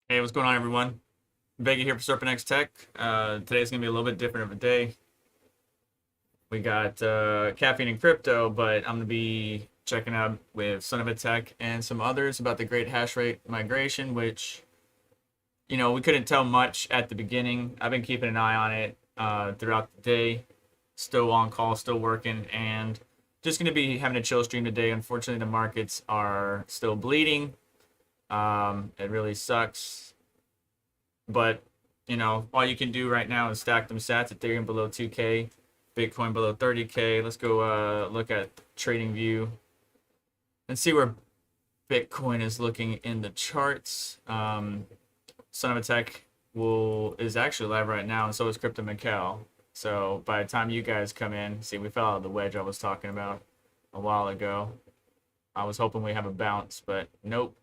Hey, what's going on, everyone? Vega here for SerpentX Tech. Today's gonna be a little bit different of a day. We got Caffeine and Crypto, but I'm gonna be checking out with SonofATech and some others about the great hash rate migration, which we couldn't tell much at the beginning. I've been keeping an eye on it throughout the day, still on call, still working, and just gonna be having a chill stream today. Unfortunately, the markets are still bleeding. It really sucks. But all you can do right now is stack them sats. Ethereum below 2K, Bitcoin below 30K. Let's go look at trading view and see where Bitcoin is looking in the charts. SonofATech is actually live right now, and so is Crypto Macau. So by the time you guys come in, see, we fell out of the wedge I was talking about a while ago. I was hoping we have a bounce, but nope.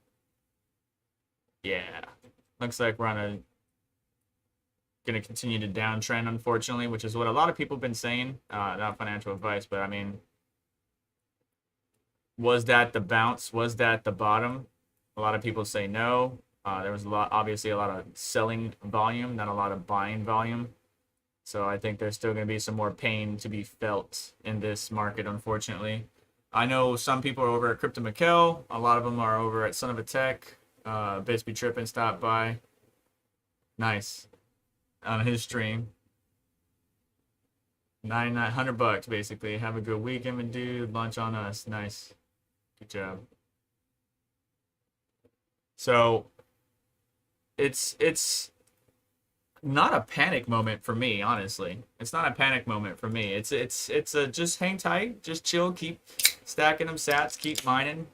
Yeah, looks like we're on a going to continue to downtrend, unfortunately, which is what a lot of people have been saying. Not financial advice, but I mean, was that the bounce? Was that the bottom? A lot of people say no. There was obviously a lot of selling volume, not a lot of buying volume. So I think there's still going to be some more pain to be felt in this market, unfortunately. I know some people are over at Crypto Macau. A lot of them are over at SonofATech. Basically tripping, stop by. Nice. On his stream. 900 bucks basically. Have a good weekend, my dude. Lunch on us. Nice. Good job. So it's not a panic moment for me, honestly. It's not a panic moment for me. It's a just hang tight, just chill, keep stacking them sats, keep mining.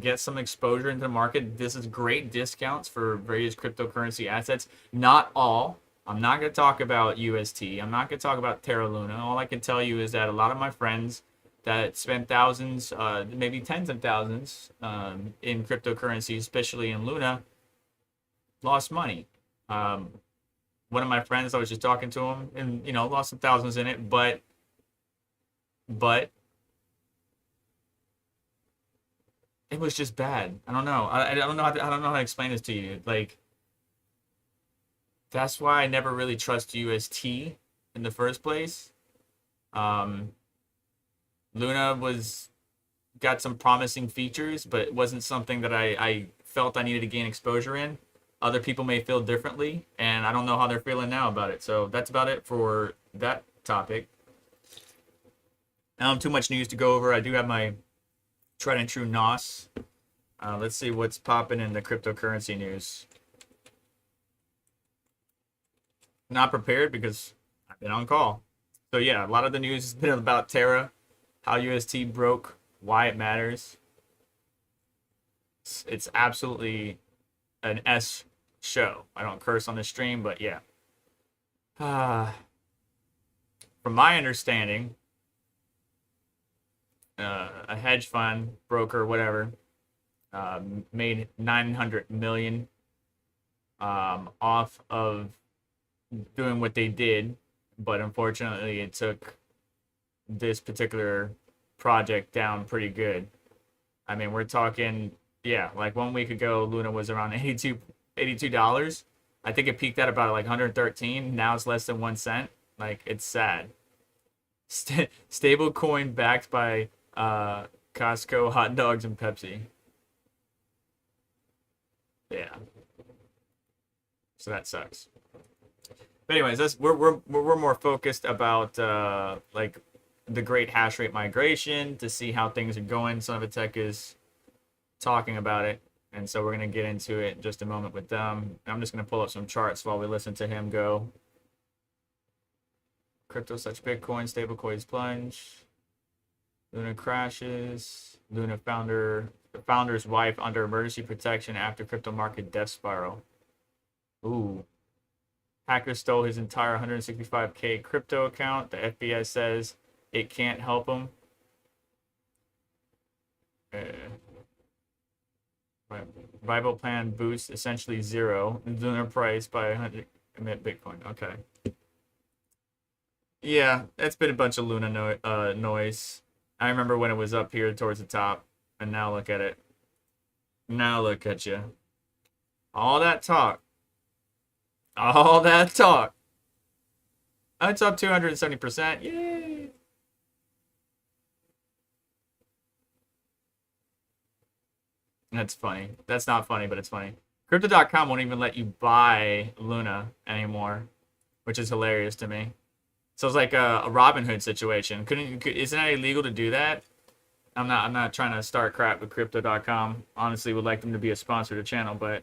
Get some exposure into the market. This is great discounts for various cryptocurrency assets. Not all. I'm not going to talk about UST. I'm not going to talk about Terra Luna. All I can tell you is that a lot of my friends that spend thousands, maybe tens of thousands in cryptocurrency, especially in Luna, lost money. One of my friends, I was just talking to him, and lost some thousands in it, but it was just bad. I don't know. I don't know I don't know how to explain this to you. Like, that's why I never really trust UST in the first place. Um, Luna got some promising features, but it wasn't something that I felt I needed to gain exposure in. Other people may feel differently, and I don't know how they're feeling now about it. So that's about it for that topic. I don't have too much news to go over. I do have my tried and true NOS. Let's see what's popping in the cryptocurrency news. Not prepared because I've been on call. So yeah, a lot of the news has been about Terra, how UST broke, why it matters. It's absolutely an S show. I don't curse on the stream, but yeah. From my understanding, a hedge fund broker, whatever, made 900 million off of doing what they did, but unfortunately, it took this particular project down pretty good. I mean, we're talking, yeah, like 1 week ago, Luna was around $82. I think it peaked at about like 113. Now it's less than 1 cent. Like, it's sad. Stable coin backed by Costco, hot dogs, and Pepsi. Yeah. So that sucks. But anyways, we're more focused about like the great hash rate migration to see how things are going. SonofATech is talking about it, and so we're gonna get into it in just a moment with them. I'm just gonna pull up some charts while we listen to him go. Crypto such Bitcoin, stablecoins plunge. Luna crashes. Luna the founder's wife under emergency protection after crypto market death spiral. Ooh. Hacker stole his entire 165K crypto account. The FBI says it can't help him. Rival plan boost essentially zero. Lunar price by 100 emit Bitcoin. Okay. Yeah, that's been a bunch of Luna noise. I remember when it was up here towards the top, and now look at it. Now look at you. All that talk. All that talk. It's up 270%. Yay! That's funny. That's not funny, but it's funny. Crypto.com won't even let you buy Luna anymore, which is hilarious to me. So it's like a Robinhood situation. Isn't it illegal to do that? I'm not trying to start crap with Crypto.com. Honestly, would like them to be a sponsor to the channel, but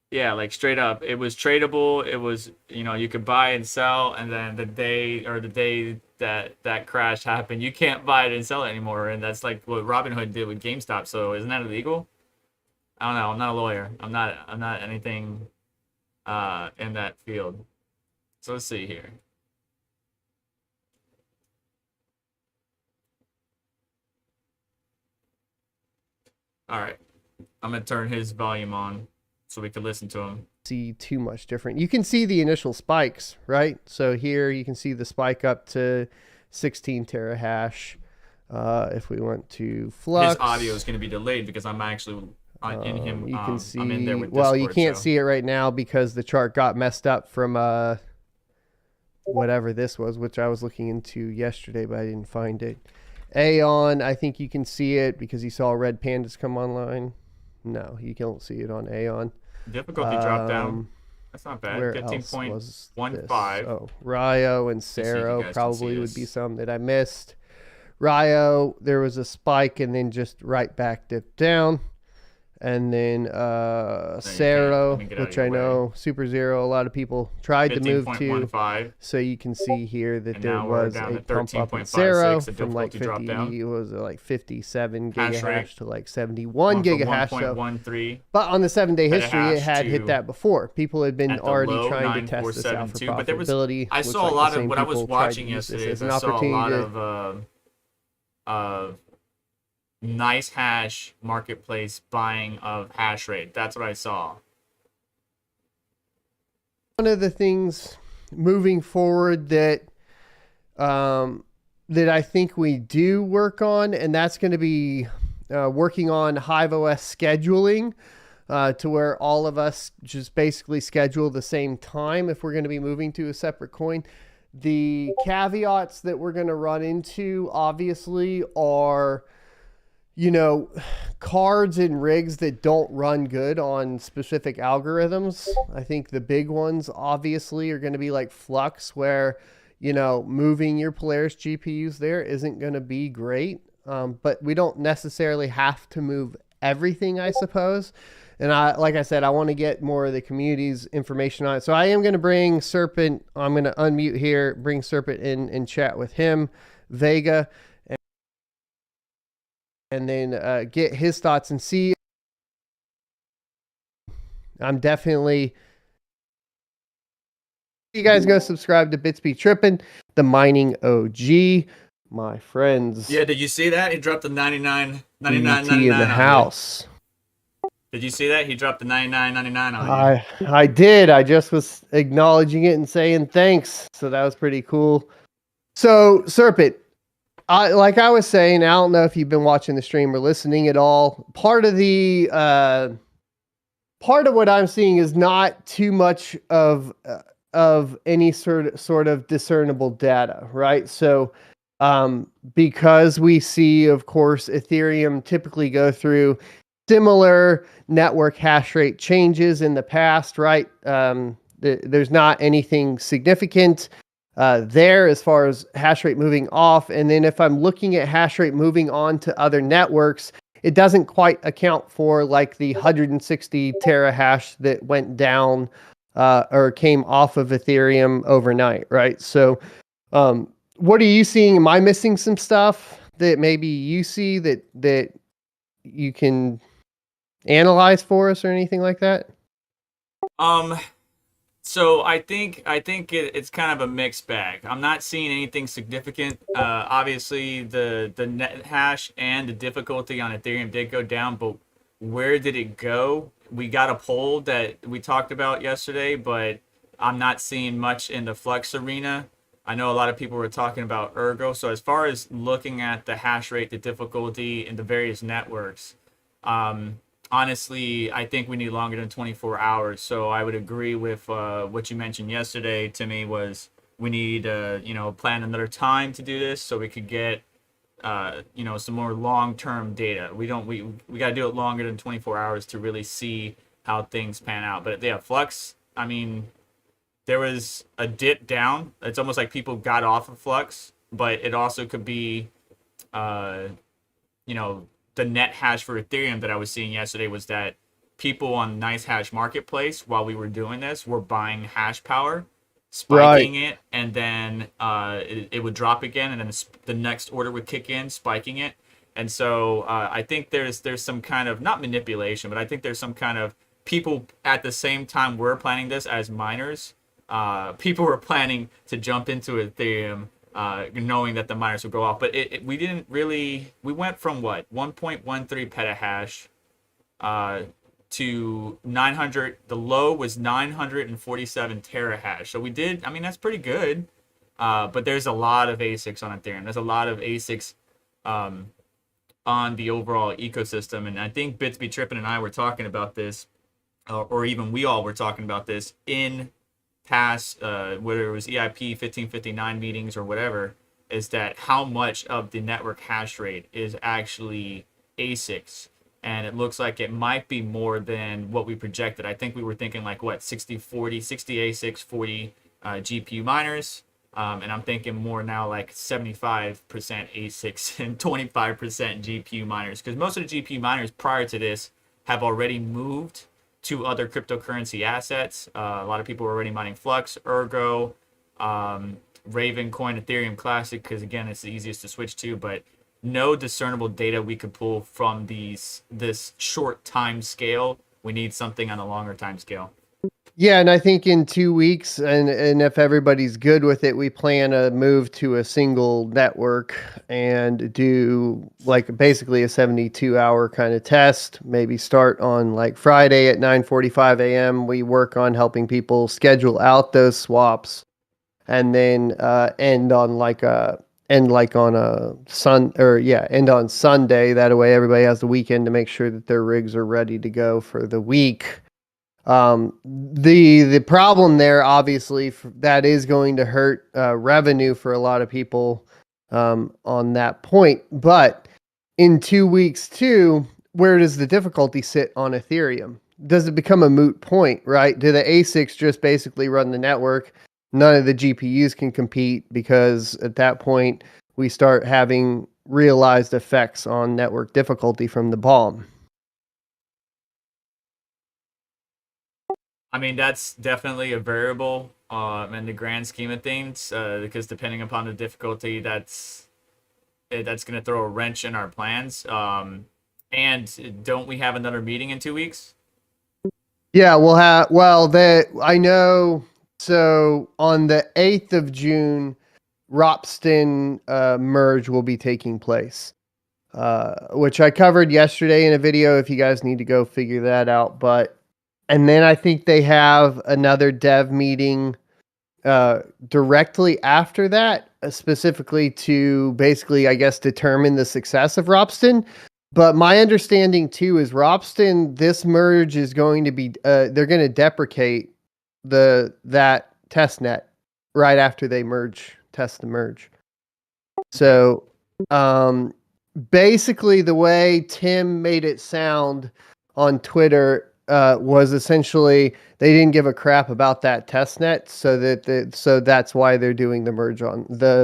yeah, like straight up, it was tradable. It was, you could buy and sell, and then the day that crash happened, you can't buy it and sell it anymore. And that's like what Robinhood did with GameStop. So isn't that illegal? I don't know. I'm not a lawyer. I'm not anything in that field. So let's see here. All right, I'm gonna turn his volume on so we can listen to him. See too much different. You can see the initial spikes, right? So here you can see the spike up to 16 terahash. If we went to Flux, his audio is going to be delayed because I'm actually in him. You can see. I'm in there with well, Discord, you can't see it right now because the chart got messed up from whatever this was, which I was looking into yesterday, but I didn't find it. Aeon, I think you can see it because you saw Red Pandas come online. No, you can't see it on Aeon. Difficulty drop down. That's not bad. 15.15. Oh, Ryo and Cero probably would be some that I missed. Ryo, there was a spike and then just right back dipped down. And then Cero, which I know Super Zero, a lot of people tried to move to. So you can see here that there was a pump up in Cero from like 50, was it like 57 gigahash to like 71 gigahash. So, but on the 7-day history, it had hit that before. People had been already trying to test this out for profitability. I saw a lot of what I was watching yesterday. I saw a lot of nice hash marketplace buying of hash rate. That's what I saw. One of the things moving forward that that I think we do work on, and that's going to be working on HiveOS scheduling to where all of us just basically schedule the same time if we're going to be moving to a separate coin. The caveats that we're going to run into obviously are, cards and rigs that don't run good on specific algorithms. I think the big ones obviously are going to be like Flux, where, moving your Polaris GPUs there isn't going to be great. But we don't necessarily have to move everything, I suppose. And like I said, I want to get more of the community's information on it. So I am going to bring Serpent. I'm going to unmute here, bring Serpent in and chat with him, Vega, and then get his thoughts and see. I'm definitely. You guys go subscribe to Bitsby Trippin', the mining OG, my friends. Yeah, did you see that? He dropped the 99 in the house. Did you see that? He dropped the 99.99 on you. I did. I just was acknowledging it and saying thanks. So that was pretty cool. So Serpent, like I was saying, I don't know if you've been watching the stream or listening at all. Part of what I'm seeing is not too much of any sort of discernible data, right? So because we see, of course, Ethereum typically go through similar network hash rate changes in the past, right? There's not anything significant there as far as hash rate moving off. And then if I'm looking at hash rate moving on to other networks, it doesn't quite account for like the 160 terahash that went down or came off of Ethereum overnight, right? So what are you seeing? Am I missing some stuff that maybe you see that you can analyze for us or anything like that? So I think it's kind of a mixed bag. I'm not seeing anything significant. Obviously, the net hash and the difficulty on Ethereum did go down, but where did it go? We got a poll that we talked about yesterday, but I'm not seeing much in the Flux arena. I know a lot of people were talking about Ergo. So as far as looking at the hash rate, the difficulty, and the various networks, honestly, I think we need longer than 24 hours. So I would agree with what you mentioned yesterday to me was we need plan another time to do this so we could get some more long-term data. We got to do it longer than 24 hours to really see how things pan out. But yeah, Flux, I mean, there was a dip down. It's almost like people got off of Flux, but it also could be, uh, you know, the net hash for Ethereum that I was seeing yesterday was that people on Nice Hash Marketplace, while we were doing this, were buying hash power, Right. spiking it, and then it would drop again, and then the next order would kick in, spiking it. And so I think there's some kind of not manipulation, but I think there's some kind of people at the same time we're planning this as miners. People were planning to jump into Ethereum, knowing that the miners would go off. But we didn't really. We went from what 1.13 petahash to 900. The low was 947 terahash. So we did. I mean, that's pretty good. But there's a lot of ASICs on Ethereum. There's a lot of ASICs on the overall ecosystem, and I think Bits Be Trippin' and I were talking about this, or even we all were talking about this in past, whether it was EIP 1559 meetings or whatever, is that how much of the network hash rate is actually ASICs. And it looks like it might be more than what we projected. I think we were thinking like what, 60-40, 60 ASICs, 40 GPU miners. And I'm thinking more now like 75% ASICs and 25% GPU miners. Because most of the GPU miners prior to this have already moved to other cryptocurrency assets. A lot of people are already mining Flux, Ergo, Raven Coin, Ethereum Classic, because again, it's the easiest to switch to, but no discernible data we could pull from this short time scale. We need something on a longer time scale. Yeah, and I think in 2 weeks, and if everybody's good with it, we plan to move to a single network and do like basically a 72-hour kind of test. Maybe start on like Friday at 9:45 a.m. We work on helping people schedule out those swaps, and then end on end on Sunday. That way, everybody has the weekend to make sure that their rigs are ready to go for the week. The problem there, obviously, that is going to hurt revenue for a lot of people on that point. But in 2 weeks, too, where does the difficulty sit on Ethereum? Does it become a moot point, right? Do the ASICs just basically run the network? None of the GPUs can compete because at that point, we start having realized effects on network difficulty from the bomb. I mean, that's definitely a variable in the grand scheme of things, because depending upon the difficulty, that's going to throw a wrench in our plans. And don't we have another meeting in 2 weeks? Yeah, we'll have. Well, that I know. So on the 8th of June, Ropsten merge will be taking place, which I covered yesterday in a video. If you guys need to go figure that out, and then I think they have another dev meeting directly after that, specifically to basically, I guess, determine the success of Ropsten. But my understanding too is Ropsten, this merge is going to be, they're going to deprecate that test net right after they test the merge. So basically the way Tim made it sound on Twitter was essentially they didn't give a crap about that test net, so that's why they're doing the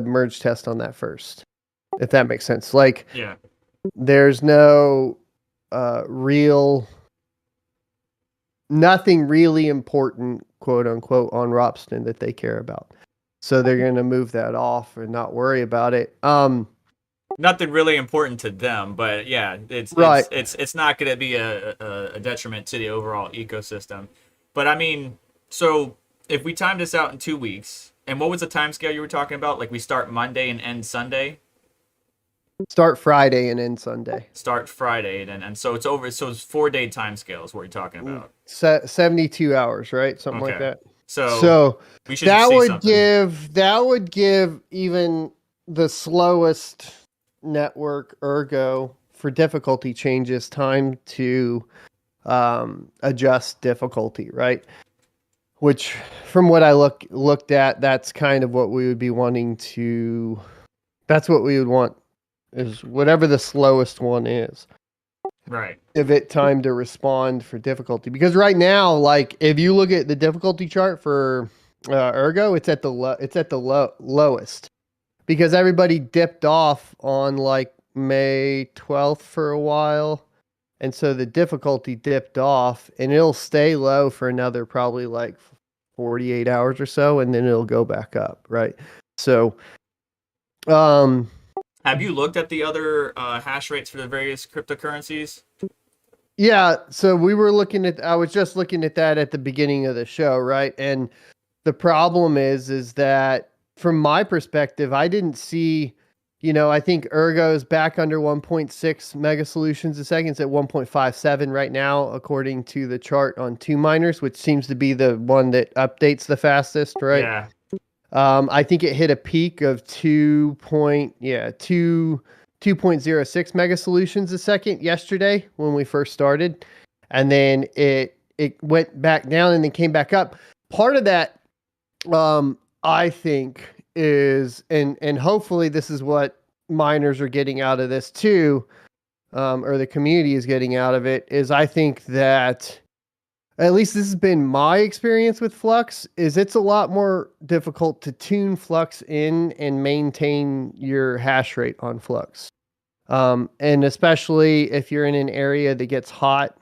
merge test on that first. If that makes sense. Like, Yeah. There's no nothing really important, quote unquote, on Ropsten that they care about. So they're going to move that off and not worry about it. Nothing really important to them, but yeah, Right. it's not going to be a detriment to the overall ecosystem. But I mean, so if we time this out in 2 weeks, and what was the time scale you were talking about? Like we start Monday and end Sunday? Start Friday and end Sunday. Start Friday, and so it's over. So it's 4-day time scale is what you're talking about. 72 hours, right? Something like Okay. that. So we should that see would something. that would give even the slowest network Ergo for difficulty changes time to adjust difficulty, right? Which, from what I looked at, that's kind of what we would be wanting to. That's what we would want, is whatever the slowest one is. Right. Give it time to respond for difficulty, because right now, like if you look at the difficulty chart for Ergo, it's at the lowest, because everybody dipped off on like May 12th for a while. And so the difficulty dipped off, and it'll stay low for another probably like 48 hours or so, and then it'll go back up, right? So, have you looked at the other hash rates for the various cryptocurrencies? yeah, so I was just looking at that at the beginning of the show, right? And the problem is that from my perspective, I didn't see, I think Ergo's back under 1.6 mega solutions a second. It's at 1.57 right now, according to the chart on 2Miners, which seems to be the one that updates the fastest, right? Yeah. I think it hit a peak of 2.06 mega solutions a second yesterday when we first started. And then it went back down and then came back up. Part of that, I think, is, and hopefully this is what miners are getting out of this too, or the community is getting out of it, is I think that, at least this has been my experience with Flux, is it's a lot more difficult to tune Flux in and maintain your hash rate on Flux. And especially if you're in an area that gets hot,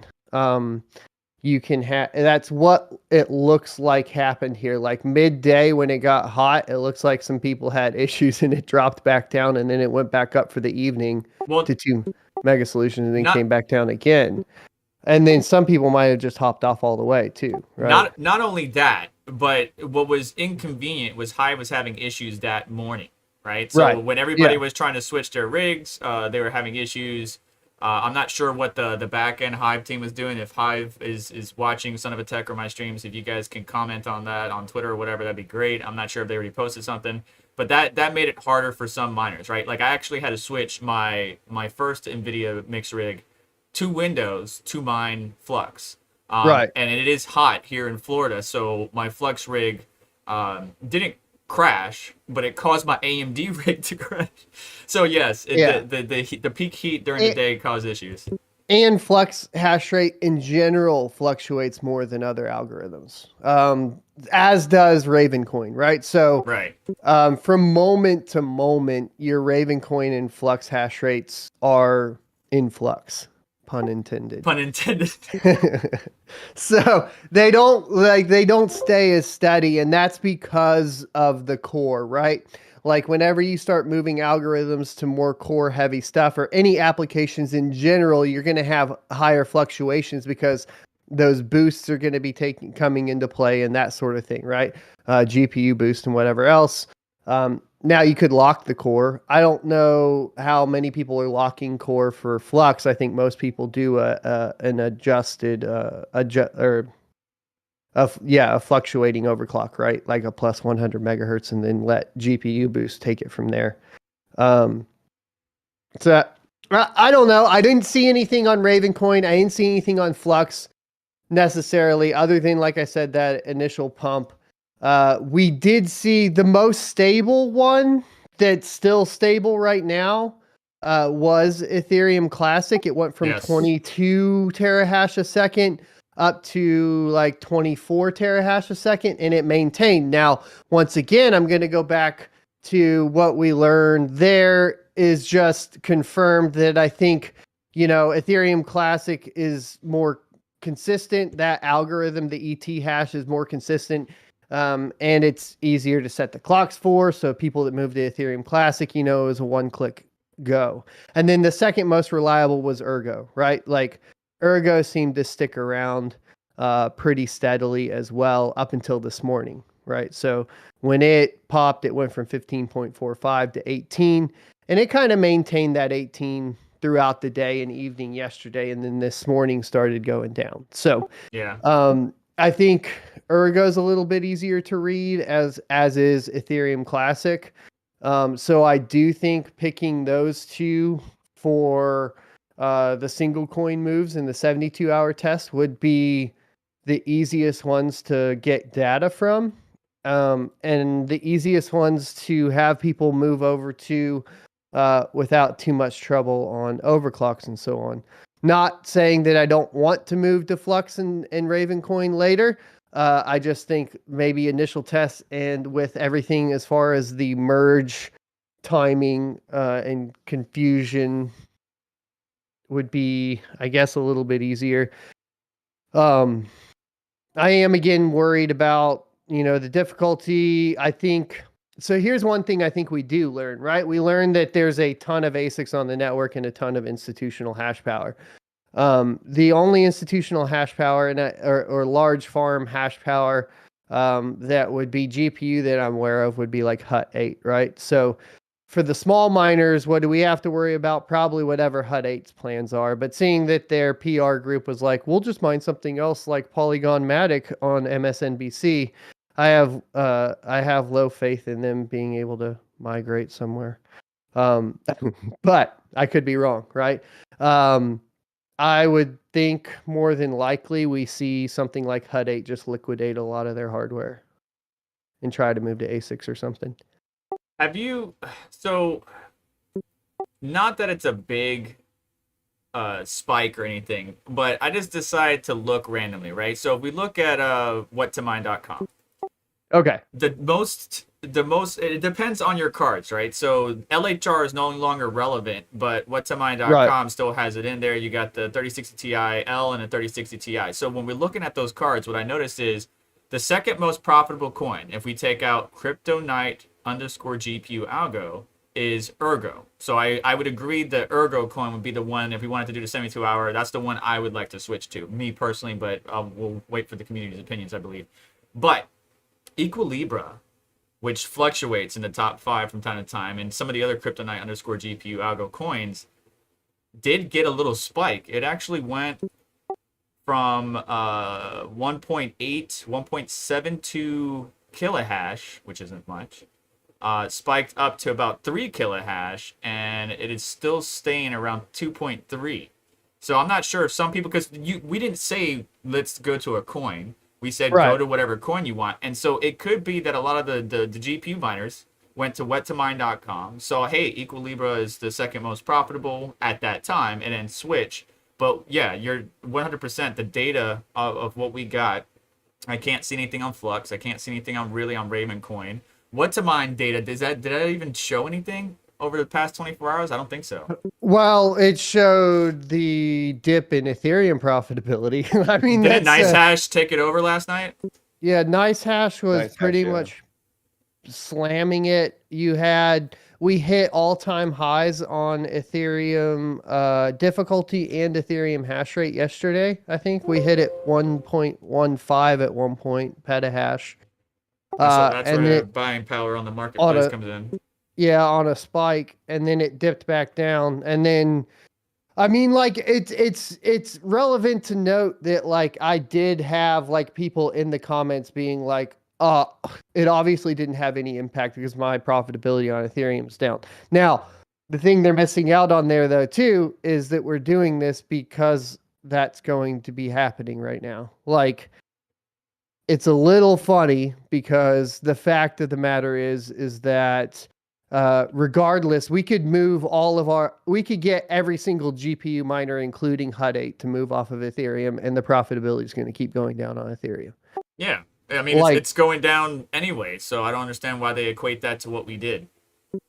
you can that's what it looks like happened here. Like midday when it got hot, it looks like some people had issues and it dropped back down, and then it went back up for the evening to 2 mega solutions and then came back down again. And then some people might have just hopped off all the way too, right? Not only that, but what was inconvenient was Hive was having issues that morning, right? So when everybody was trying to switch their rigs, they were having issues. I'm not sure what the back end Hive team is doing. If Hive is watching SonofATech or my streams, if you guys can comment on that on Twitter or whatever, that'd be great. I'm not sure if they already posted something, but that made it harder for some miners, right? Like I actually had to switch my first Nvidia mix rig to Windows to mine Flux. And it is hot here in Florida, so my Flux rig didn't crash, but it caused my AMD rig to crash. So yes, the peak heat during the day caused issues. And Flux hash rate in general fluctuates more than other algorithms, as does Ravencoin, right? So from moment to moment, your Ravencoin and Flux hash rates are in flux. Pun intended. Pun intended. So they don't stay as steady, and that's because of the core, right? Like whenever you start moving algorithms to more core heavy stuff, or any applications in general, you're going to have higher fluctuations because those boosts are going to be coming into play and that sort of thing, right? GPU boost and whatever else. Now you could lock the core. I don't know how many people are locking core for Flux. I think most people do an adjusted a fluctuating overclock, right? Like a plus 100 megahertz, and then let GPU boost take it from there. So I don't know. I didn't see anything on Ravencoin. I didn't see anything on Flux necessarily, other than, like I said, that initial pump. We did see the most stable one that's still stable right now was Ethereum Classic. It went from 22 terahash a second up to like 24 terahash a second, and it maintained. Now, once again, I'm going to go back to what we learned there is just confirmed that I think, Ethereum Classic is more consistent. That algorithm, the ET hash, is more consistent. And it's easier to set the clocks for. So people that move to Ethereum Classic, is a one-click go. And then the second most reliable was Ergo, right? Like Ergo seemed to stick around pretty steadily as well up until this morning, right? So when it popped, it went from 15.45 to 18, and it kind of maintained that 18 throughout the day and evening yesterday, and then this morning started going down. So I think Ergo's a little bit easier to read, as is Ethereum Classic. So I do think picking those two for the single coin moves in the 72-hour test would be the easiest ones to get data from, and the easiest ones to have people move over to without too much trouble on overclocks and so on. Not saying that I don't want to move to Flux and Ravencoin later. I just think maybe initial tests and with everything as far as the merge timing and confusion would be, I guess, a little bit easier. I am again worried about, the difficulty. I think so. Here's one thing I think we do learn, right? We learn that there's a ton of ASICs on the network and a ton of institutional hash power. The only institutional hash power or large farm hash power that would be GPU that I'm aware of would be like Hut 8, right? So for the small miners, what do we have to worry about? Probably whatever Hut 8's plans are. But seeing that their PR group was like, we'll just mine something else like Polygon Matic on MSNBC, I have low faith in them being able to migrate somewhere. But I could be wrong, right? I would think more than likely we see something like Hut 8 just liquidate a lot of their hardware and try to move to ASICs or something. So not that it's a big spike or anything, but I just decided to look randomly, right? So if we look at whattomine.com. Okay. The most it depends on your cards, right? So LHR is no longer relevant, but whattomine.com still has it in there. You got the 3060 Ti L and the 3060 Ti. So when we're looking at those cards, what I noticed is the second most profitable coin, if we take out Crypto Knight _GPU algo, is Ergo. So I would agree that Ergo coin would be the one, if we wanted to do the 72-hour, that's the one I would like to switch to, me personally, but we'll wait for the community's opinions, I believe. But Equilibra, which fluctuates in the top 5 from time to time, and some of the other Crypto Knight _GPU algo coins did get a little spike. It actually went from 1.8, 1.72 kilohash, which isn't much, spiked up to about 3 kilohash, and it is still staying around 2.3. So I'm not sure if some people, because we didn't say let's go to a coin. We said go to whatever coin you want. And so it could be that a lot of the GPU miners went to whattomine.com, saw, hey, Equilibra is the second most profitable at that time, and then switch. But yeah, you're 100% the data of what we got. I can't see anything on Flux. I can't see anything on Ravencoin. Whattomine data, did that even show anything over the past 24 hours? I don't think so. Well, it showed the dip in Ethereum profitability. I mean, did NiceHash take it over last night? Yeah, NiceHash was pretty much slamming it. We hit all-time highs on Ethereum difficulty and Ethereum hash rate yesterday. I think we hit it 1.15 at one point petahash. So that's where buying power on the marketplace comes in. Yeah, on a spike, and then it dipped back down, and then, I mean, like it's relevant to note that like I did have like people in the comments being like, it obviously didn't have any impact because my profitability on Ethereum is down. Now, the thing they're missing out on there though too is that we're doing this because that's going to be happening right now. Like, it's a little funny because the fact of the matter is that regardless, we could get every single GPU miner, including Hut 8, to move off of Ethereum, and the profitability is going to keep going down on Ethereum. Yeah. I mean, it's going down anyway, so I don't understand why they equate that to what we did.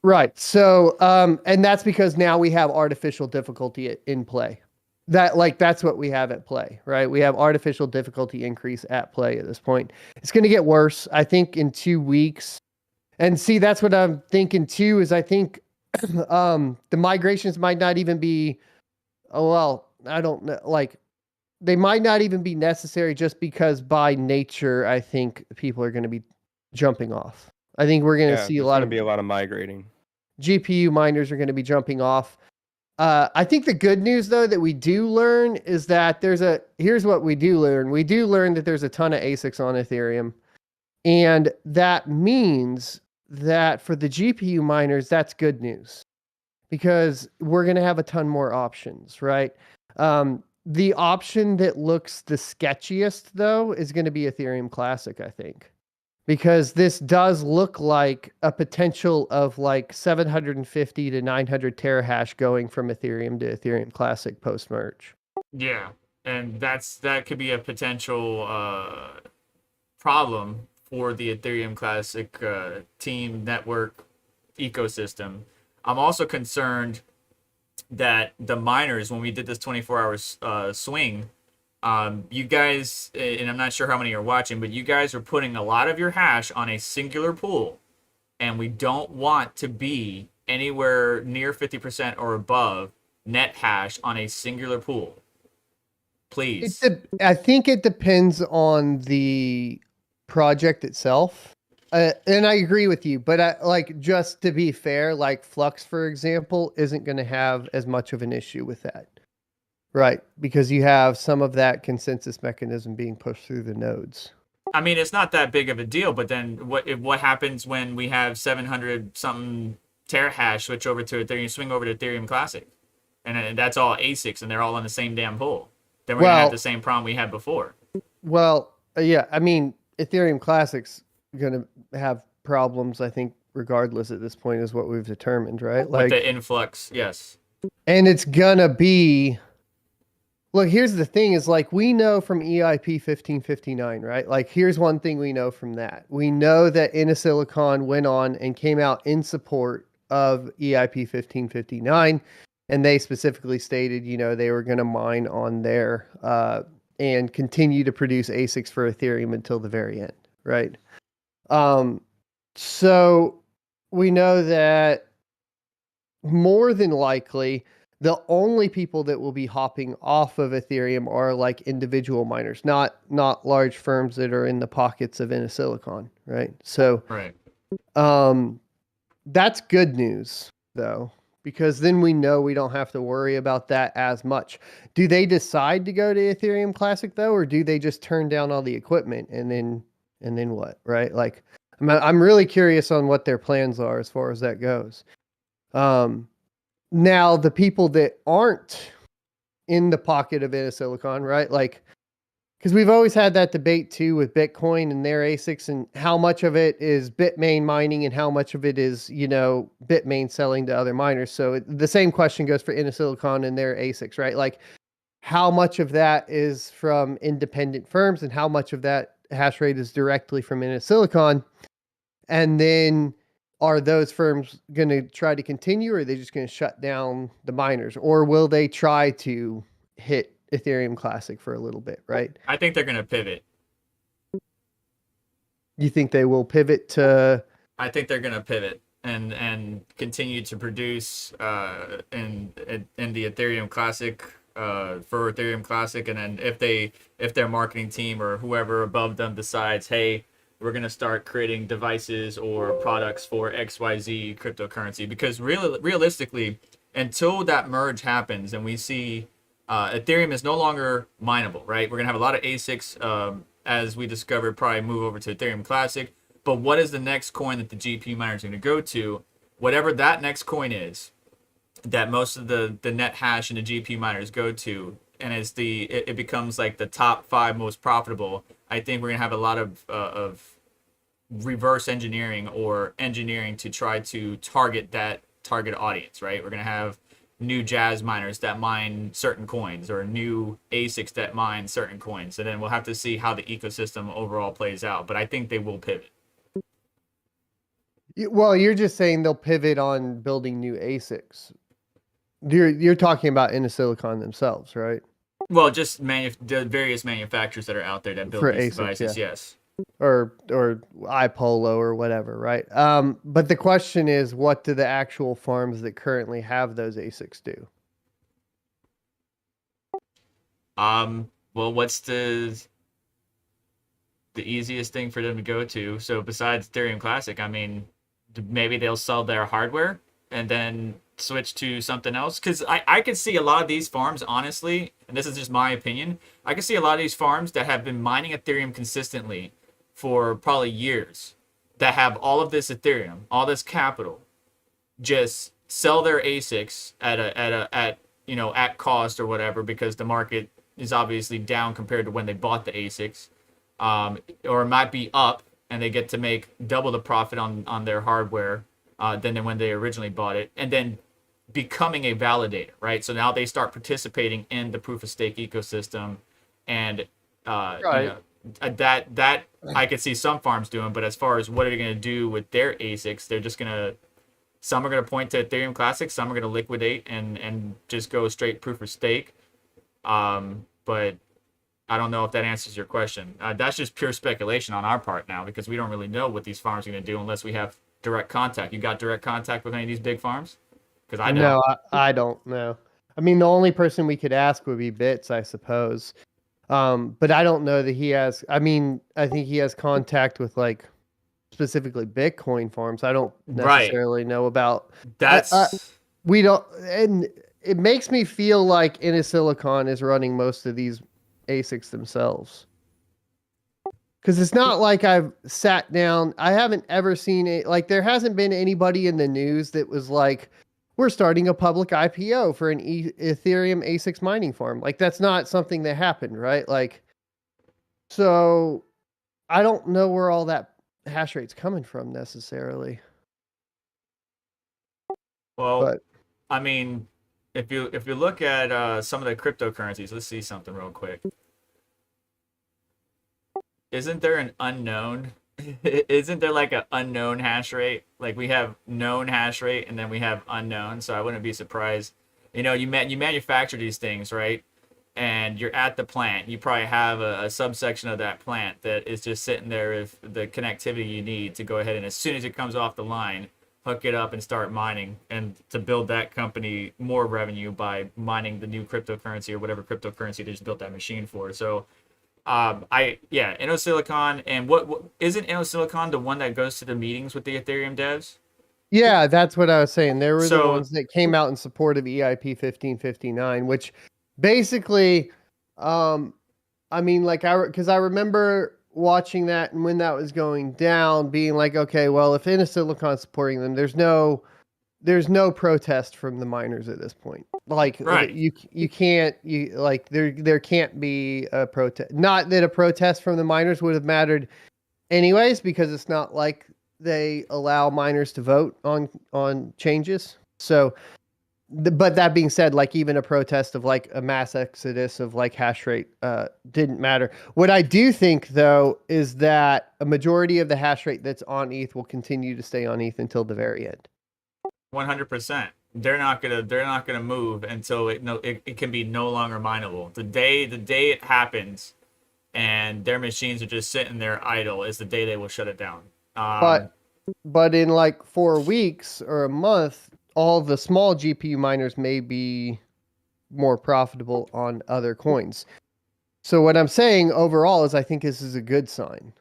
Right. So, and that's because now we have artificial difficulty in play. That's what we have at play, right? We have artificial difficulty increase at play at this point. It's going to get worse, I think, in 2 weeks. And see, that's what I'm thinking too, is I think the migrations might not even be, I don't know, like, they might not even be necessary just because by nature, I think people are going to be jumping off. I think we're going to see a lot of migrating. GPU miners are going to be jumping off. I think the good news though that we do learn is that here's what we do learn. We do learn that there's a ton of ASICs on Ethereum. And that means that for the GPU miners, that's good news. because we're going to have a ton more options, right? The option that looks the sketchiest, though, is going to be Ethereum Classic, I think, because this does look like a potential of like 750 to 900 terahash going from Ethereum to Ethereum Classic post merge. Yeah, and that could be a potential problem for the Ethereum Classic team network ecosystem. I'm also concerned that the miners, when we did this 24-hour swing, you guys, and I'm not sure how many are watching, but you guys are putting a lot of your hash on a singular pool, and we don't want to be anywhere near 50% or above net hash on a singular pool. Please. I think it depends on the project itself. And I agree with you, but like, just to be fair, like Flux, for example, isn't going to have as much of an issue with that. Right, because you have some of that consensus mechanism being pushed through the nodes. I mean, it's not that big of a deal, but then what happens when we have 700 something terahash switch over to Ethereum, swing over to Ethereum Classic, and that's all ASICs, and they're all on the same damn pool? Then we're gonna have the same problem we had before. Well, yeah, I mean, Ethereum Classic's gonna have problems, I think, regardless at this point, is what we've determined, right? Like, with the influx, yes. And it's gonna be. Look, here's the thing is, like, we know from EIP 1559, right? Like, here's one thing we know from that. We know that Innosilicon went on and came out in support of EIP 1559, and they specifically stated, you know, they were going to mine on there and continue to produce ASICs for Ethereum until the very end, right? So we know that more than likely, the only people that will be hopping off of Ethereum are like individual miners, not large firms that are in the pockets of Innosilicon, right? So, right. That's good news, though, because then we know we don't have to worry about that as much. Do they decide to go to Ethereum Classic, though, or do they just turn down all the equipment and then what, right? Like, I'm really curious on what their plans are as far as that goes. Now, the people that aren't in the pocket of Innosilicon, right? Like, because we've always had that debate too with Bitcoin and their ASICs, and how much of it is Bitmain mining and how much of it is, you know, Bitmain selling to other miners. So the same question goes for Innosilicon and their ASICs, right? Like, how much of that is from independent firms and how much of that hash rate is directly from Innosilicon? And then, are those firms going to try to continue, or are they just going to shut down the miners? Or will they try to hit Ethereum Classic for a little bit, right? I think they're going to pivot. You think they will pivot to... I think they're going to pivot and continue to produce in the Ethereum Classic for Ethereum Classic. And then if their marketing team or whoever above them decides, hey, we're going to start creating devices or products for XYZ cryptocurrency. Because realistically, until that merge happens and we see Ethereum is no longer mineable, right? We're going to have a lot of ASICs, as we discovered, probably move over to Ethereum Classic. But what is the next coin that the GPU miners are going to go to? Whatever that next coin is, that most of the net hash and the GPU miners go to, and it becomes like the top 5 most profitable. I think we're gonna have a lot of reverse engineering or engineering to try to target that target audience, right? We're gonna have new jazz miners that mine certain coins, or new ASICs that mine certain coins, and then we'll have to see how the ecosystem overall plays out. But I think they will pivot. Well, you're just saying they'll pivot on building new ASICs. You're talking about Innosilicon themselves, right? Well, just the various manufacturers that are out there that build For these ASICs, devices, yeah. yes. Or iPolo or whatever, right? But the question is, what do the actual farms that currently have those ASICs do? Well, what's the easiest thing for them to go to? So besides Ethereum Classic, I mean, maybe they'll sell their hardware and then switch to something else. Because I could see a lot of these farms, honestly, and this is just my opinion, I could see a lot of these farms that have been mining Ethereum consistently for probably years, that have all of this Ethereum, all this capital, just sell their ASICs at at cost or whatever, because the market is obviously down compared to when they bought the ASICs, or it might be up and they get to make double the profit on their hardware than when they originally bought it, and then becoming a validator, right? So now they start participating in the proof of stake ecosystem, and Right. that I could see some farms doing. But as far as what are they going to do with their ASICs, they're just gonna some are going to point to Ethereum Classic, some are going to liquidate and just go straight proof of stake. But I don't know if that answers your question. That's just pure speculation on our part now, because we don't really know what these farms are going to do unless we have direct contact. You got direct contact with any of these big farms? Because I don't. No, I don't know. I mean, the only person we could ask would be Bits, I suppose. But I don't know that he has. I mean, I think he has contact with like specifically Bitcoin farms. I don't Right. necessarily know about. That's We don't, and it makes me feel like Silicon is running most of these ASICs themselves. Because it's not like I've sat down. I haven't ever seen it. Like, there hasn't been anybody in the news that was like, we're starting a public IPO for an Ethereum ASICs mining farm. Like, that's not something that happened, right? Like, so I don't know where all that hash rate's coming from necessarily. well, But I mean, if you look at some of the cryptocurrencies, let's see something real quick. Isn't there an unknown? Isn't there like an unknown hash rate? Like we have known hash rate and then we have unknown. So I wouldn't be surprised. You manufacture these things, right? And you're at the plant. You probably have a subsection of that plant that is just sitting there with the connectivity you need to go ahead and, as soon as it comes off the line, hook it up and start mining, and to build that company more revenue by mining the new cryptocurrency or whatever cryptocurrency they just built that machine for. So InnoSilicon, and what isn't InnoSilicon the one that goes to the meetings with the Ethereum devs? yeah, that's what I was saying. They were the So ones that came out in support of EIP 1559, which basically, um, I mean, like because I remember watching that and when that was going down, being like, okay, well, if Silicon supporting them, there's no protest from the miners at this point. Like right, you can't like there can't be a protest. Not that a protest from the miners would have mattered anyways, because it's not like they allow miners to vote on changes. So, but that being said, like even a protest of like a mass exodus of like hash rate didn't matter. What I do think though is that a majority of the hash rate that's on ETH will continue to stay on ETH until the very end. 100%. They're not gonna move until it can be no longer mineable. The day it happens and their machines are just sitting there idle is the day they will shut it down. Um, But but in like 4 weeks or a month, all the small GPU miners may be more profitable on other coins. So what I'm saying overall is I think this is a good sign,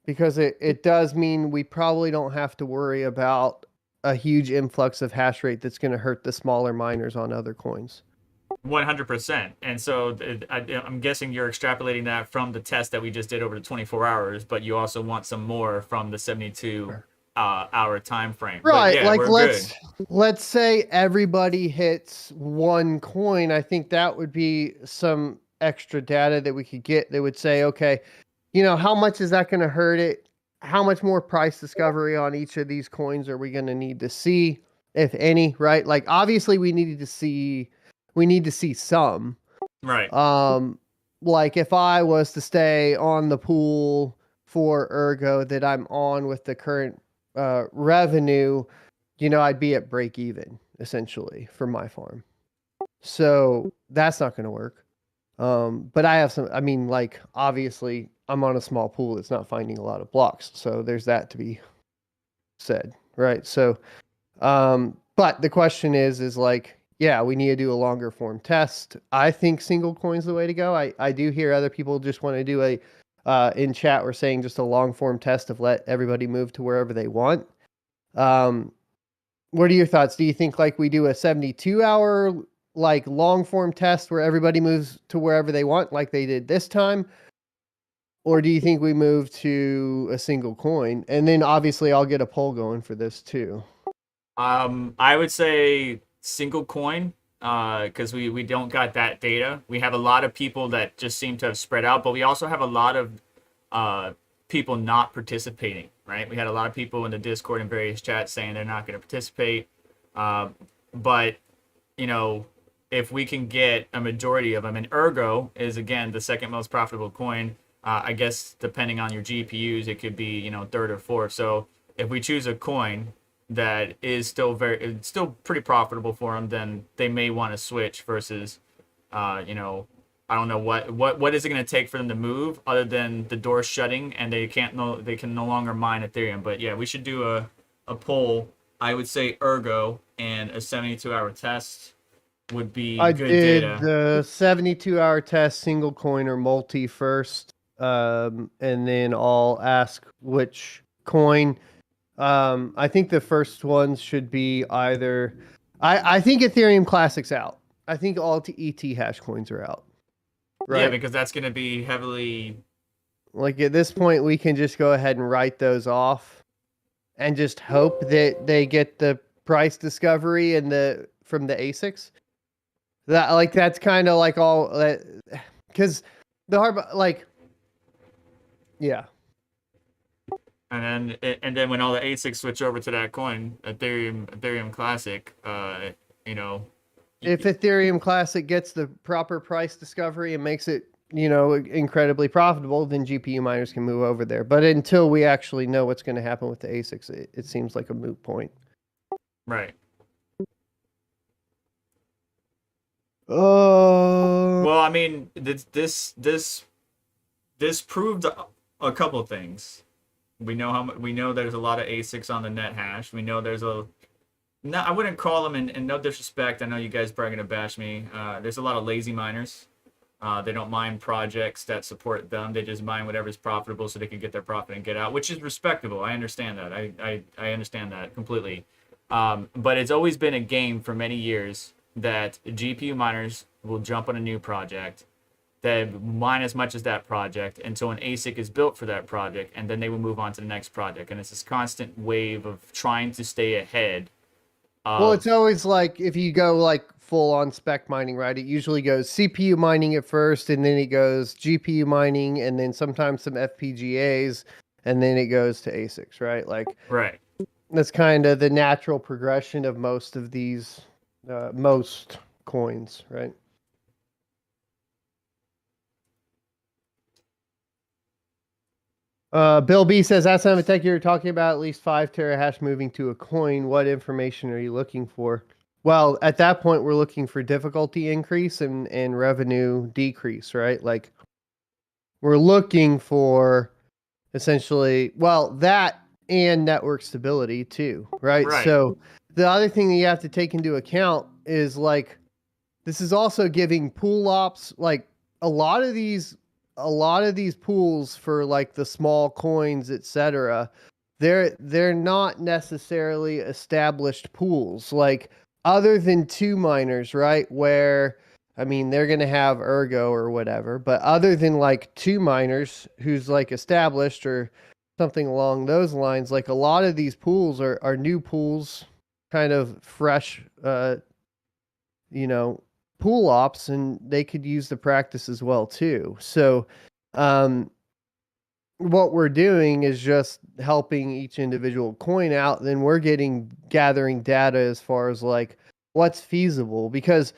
because it does mean we probably don't have to worry about a huge influx of hash rate that's going to hurt the smaller miners on other coins. 100%. And so I'm guessing you're extrapolating that from the test that we just did over the 24 hours, but you also want some more from the 72 hour time frame. But Right, yeah, like we're good. let's say everybody hits one coin. I think that would be some extra data that we could get that would say, okay, how much is that going to hurt it? How much more price discovery on each of these coins are we going to need to see, if any, right? Like obviously we need to see some. Right. Um, like if I was to stay on the pool for Ergo that I'm on with the current revenue, I'd be at break even essentially for my farm. So that's not going to work. But I have some, I mean, like obviously I'm on a small pool that's not finding a lot of blocks. So there's that to be said, right? So, but the question is like, yeah, we need to do a longer form test. I think single coin's the way to go. I do hear other people just want to do in chat, we're saying just a long form test of let everybody move to wherever they want. What are your thoughts? Do you think like we do a 72-hour like long form test where everybody moves to wherever they want like they did this time? Or do you think we move to a single coin? And then obviously I'll get a poll going for this too. I would say single coin, because we don't got that data. We have a lot of people that just seem to have spread out, but we also have a lot of uh, people not participating, right? We had a lot of people in the Discord and various chats saying they're not going to participate. Uh, but, you know, if we can get a majority of them, and Ergo is, again, the second most profitable coin. I guess depending on your GPUs, it could be, third or fourth. So if we choose a coin that is it's still pretty profitable for them, then they may want to switch versus, I don't know what is it going to take for them to move other than the door shutting and they can no longer mine Ethereum. But yeah, we should do a poll. I would say Ergo and a 72-hour test would be I good did data. the 72-hour test, single coin or multi first, and then I'll ask which coin. I think the first ones should be either. I think Ethereum Classic's out. I think all ET hash coins are out. Right. Yeah, because that's going to be heavily. Like at this point, we can just go ahead and write those off, and just hope that they get the price discovery and from the ASICs. That's kind of like all that, because the hard yeah. And then when all the ASICs switch over to that coin, Ethereum Classic, you know, If Ethereum Classic gets the proper price discovery and makes it, incredibly profitable, then GPU miners can move over there. But until we actually know what's going to happen with the ASICs, it seems like a moot point. right. Well, I mean, this proved a couple things. We know there's a lot of ASICs on the net hash. We know there's no, I wouldn't call them in no disrespect. I know you guys probably gonna bash me. There's a lot of lazy miners. They don't mine projects that support them. They just mine whatever's profitable so they can get their profit and get out, which is respectable. I understand that. I understand that completely. But it's always been a game for many years that GPU miners will jump on a new project, they mine as much as that project until an ASIC is built for that project, and then they will move on to the next project. And it's this constant wave of trying to stay ahead. Well, it's always like if you go like full on spec mining, right? It usually goes CPU mining at first, and then it goes GPU mining, and then sometimes some FPGAs, and then it goes to ASICs, right? Like, right. That's kind of the natural progression of most of these, most coins, right? Bill B says, that's SonofATech, you're talking about at least 5 terahash moving to a coin. What information are you looking for? Well, at that point, we're looking for difficulty increase and revenue decrease, right? Like, we're looking for essentially, well, that and network stability too, right? Right. So the other thing that you have to take into account is like, this is also giving pool ops, like a lot of these pools for like the small coins, etc. They're not necessarily established pools, like other than two miners, right? Where I mean, they're going to have Ergo or whatever, but other than like two miners who's like established or something along those lines, like a lot of these pools are new pools, kind of fresh, pool ops, and they could use the practice as well too. So, what we're doing is just helping each individual coin out. Then we're gathering data as far as like what's feasible, because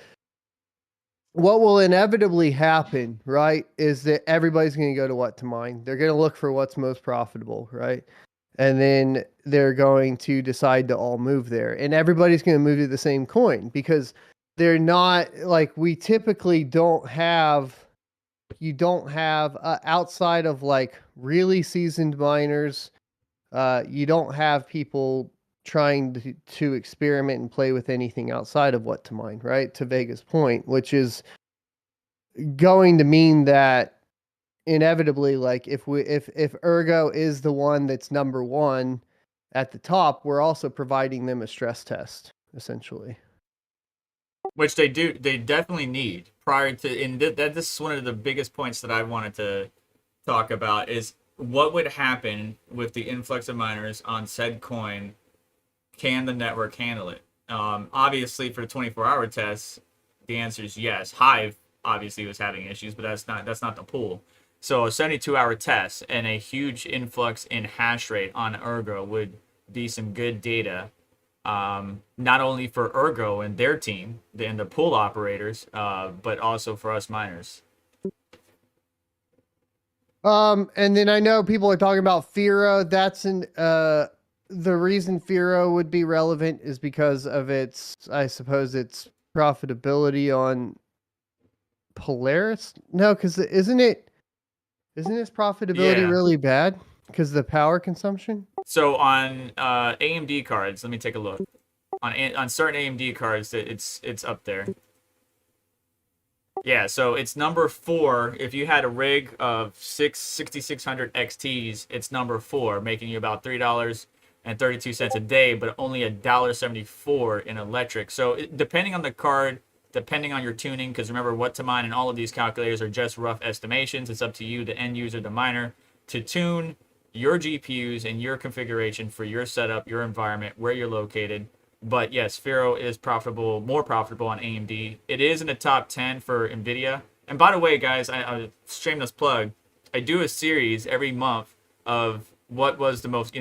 what will inevitably happen, right, is that everybody's going to go to what to mine. They're going to look for what's most profitable, right? And then they're going to decide to all move there. And everybody's going to move to the same coin because they're not like, we typically don't have, outside of like really seasoned miners, you don't have people trying to experiment and play with anything outside of what to mine, right? To Vega's point, which is going to mean that inevitably, like if Ergo is the one that's number one at the top, we're also providing them a stress test, essentially. Which they definitely need prior to, and this is one of the biggest points that I wanted to talk about is what would happen with the influx of miners on said coin Can the network handle it? Obviously, for the 24-hour tests, the answer is yes. Hive obviously was having issues, but that's not the pool. So a 72-hour test and a huge influx in hash rate on Ergo would be some good data, not only for Ergo and their team and the pool operators, but also for us miners. And then I know people are talking about Firo. That's the reason Firo would be relevant is because of its, I suppose, its profitability on Polaris. No, because isn't its profitability really bad because the power consumption? So on AMD cards, let me take a look. On certain AMD cards, it's up there. Yeah, so it's number 4. If you had a rig of 6600 XTs, it's number 4, making you about $3.32 a day, but only $1.74 in electric. So depending on the card, depending on your tuning, because remember, what to mine and all of these calculators are just rough estimations. It's up to you, the end user, the miner, to tune your GPUs and your configuration for your setup, your environment, where you're located. But yes, Firo is profitable, more profitable on AMD. It is in the top 10 for Nvidia. And by the way, guys, I shameless plug. I do a series every month of what is the most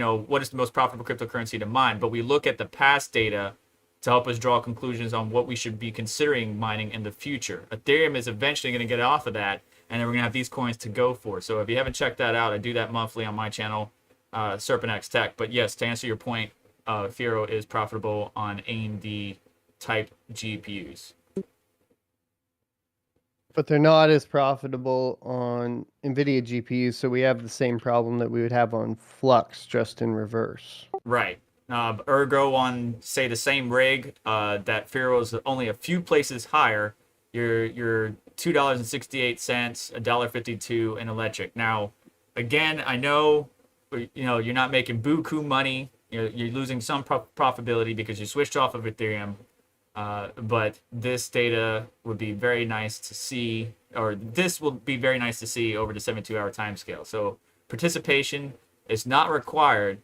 profitable cryptocurrency to mine. But we look at the past data to help us draw conclusions on what we should be considering mining in the future. Ethereum is eventually going to get off of that, and then we're going to have these coins to go for. So if you haven't checked that out, I do that monthly on my channel, SonofATech. But yes, to answer your point, Firo is profitable on AMD type GPUs. But they're not as profitable on Nvidia GPUs, so we have the same problem that we would have on Flux, just in reverse. Right. Ergo on, say, the same rig, that Firo is only a few places higher. You're $2.68, $1.52 in electric. Now, again, I know, you're not making buku money. You're losing some profitability because you switched off of Ethereum. But this data would be very nice to see, or this will be very nice to see over the 72-hour time scale. So participation is not required,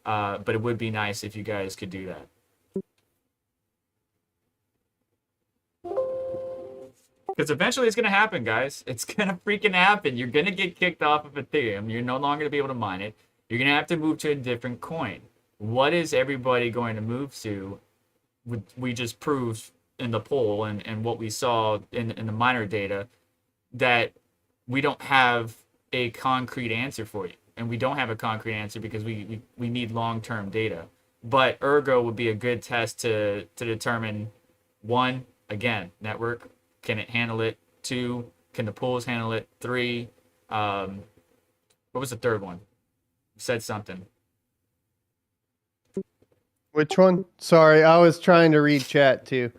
but it would be nice if you guys could do that. Because eventually it's going to happen, guys. It's going to freaking happen. You're going to get kicked off of Ethereum. You're no longer going to be able to mine it. You're going to have to move to a different coin. What is everybody going to move to? We just proved in the poll and what we saw in the miner data that we don't have a concrete answer for you. And we don't have a concrete answer because we need long-term data. But Ergo would be a good test to determine, 1, again, network, can it handle it? 2, can the pools handle it? 3, what was the third one? Said something. Which one? Sorry, I was trying to read chat too.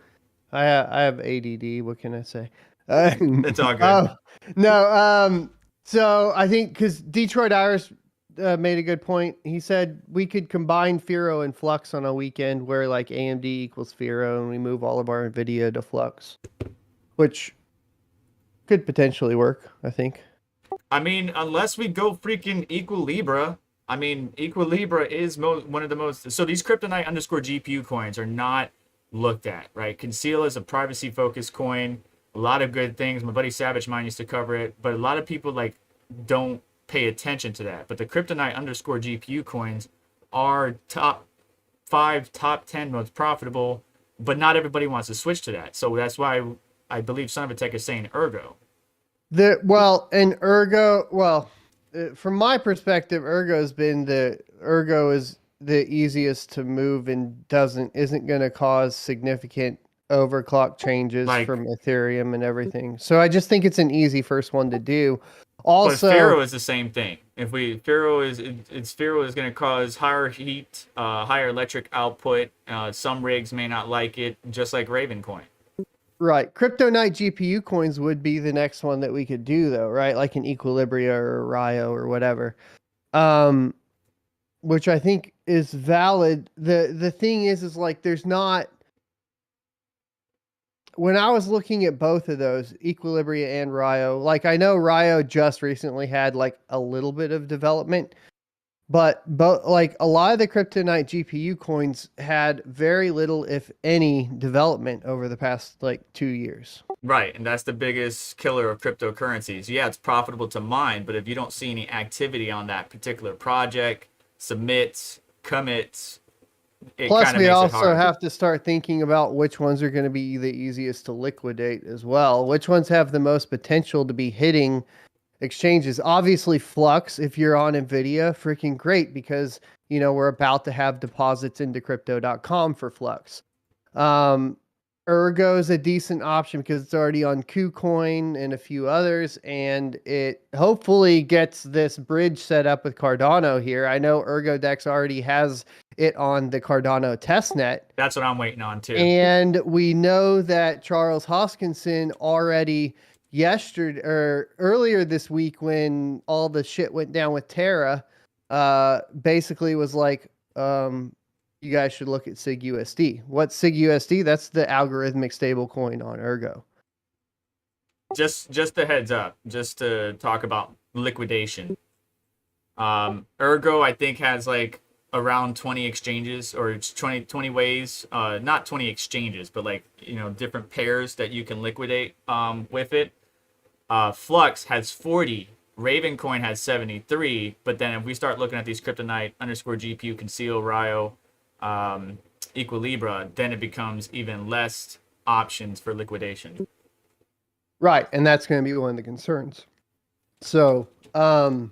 I have ADD. What can I say? It's all good. No. So I think because Detroit Iris made a good point. He said we could combine Firo and Flux on a weekend where like AMD equals Firo, and we move all of our Nvidia to Flux, which could potentially work. I think. I mean, unless we go freaking Equilibra. I mean, Equilibra is one of the most... So these Kryptonite _ GPU coins are not looked at, right? Conceal is a privacy-focused coin. A lot of good things. My buddy Savage Mine used to cover it. But a lot of people, don't pay attention to that. But the Kryptonite _ GPU coins are top 5, top 10 most profitable. But not everybody wants to switch to that. So that's why I believe SonofATech is saying Ergo. From my perspective, Ergo is the easiest to move and isn't going to cause significant overclock changes from Ethereum and everything. So I just think it's an easy first one to do. Also, but Firo is the same thing. Firo is going to cause higher heat, higher electric output. Some rigs may not like it, just like Ravencoin. Right. Kryptonite GPU coins would be the next one that we could do though, right? Like an Equilibria or Rio or whatever. Which I think is valid. The thing is like there's not... When I was looking at both of those, Equilibria and Rio, like I know Rio just recently had like a little bit of development, But like a lot of the kryptonite GPU coins had very little, if any, development over the past like 2 years. Right, and that's the biggest killer of cryptocurrencies. Yeah, it's profitable to mine, but if you don't see any activity on that particular project, submits, commits, it Plus, kind of we makes it also hard. have to start thinking about which ones are going to be the easiest to liquidate as well. Which ones have the most potential to be hitting exchanges? Obviously, Flux, if you're on Nvidia, freaking great because we're about to have deposits into crypto.com for Flux. Um, Ergo is a decent option because it's already on KuCoin and a few others, and it hopefully gets this bridge set up with Cardano here. I know ErgoDex already has it on the Cardano testnet, That's what I'm waiting on too. and we know that Charles Hoskinson already yesterday or earlier this week when all the shit went down with Terra, basically was like, you guys should look at SIG USD. What's SIG USD? That's the algorithmic stable coin on Ergo. Just a heads up, just to talk about liquidation. Ergo, I think, has like around 20 exchanges or it's 20 ways, not 20 exchanges, but like, different pairs that you can liquidate with it. Flux has 40. Ravencoin has 73. But then if we start looking at these kryptonite underscore GPU, Conceal, Rio, Equilibra, then it becomes even less options for liquidation. Right, and that's going to be one of the concerns. So, I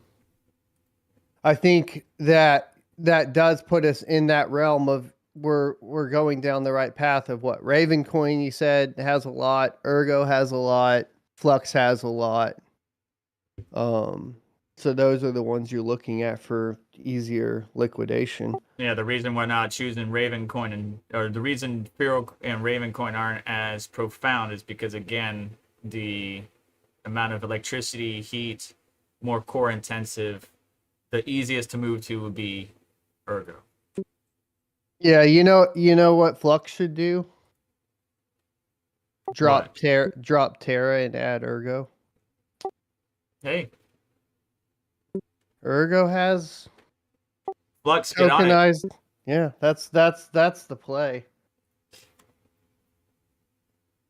think that does put us in that realm of we're going down the right path of what Ravencoin, you said, has a lot, Ergo has a lot, Flux has a lot. So those are the ones you're looking at for easier liquidation. Yeah, the reason we're not choosing Ravencoin or the reason Firo and Ravencoin aren't as profound is because, again, the amount of electricity, heat, more core intensive. The easiest to move to would be Ergo. Yeah, you know what Flux should do? Drop Terra and add Ergo. Hey, Ergo has Flux, get on it. tokenized. Yeah, that's the play.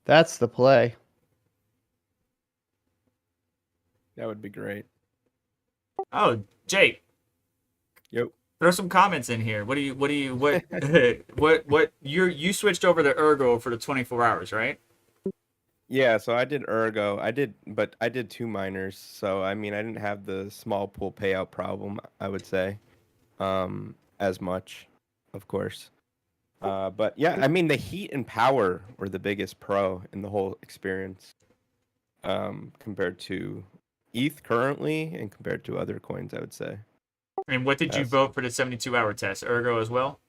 That's the play. That would be great. Oh, Jake. Yep. Throw some comments in here. What you switched over to Ergo for the 24 hours, right? Yeah, so I did Ergo. But I did 2 miners. So I mean, I didn't have the small pool payout problem, I would say, as much, of course. But yeah, I mean, the heat and power were the biggest pro in the whole experience, compared to ETH currently and compared to other coins, I would say. And what did you vote for the 72-hour test? Ergo as well?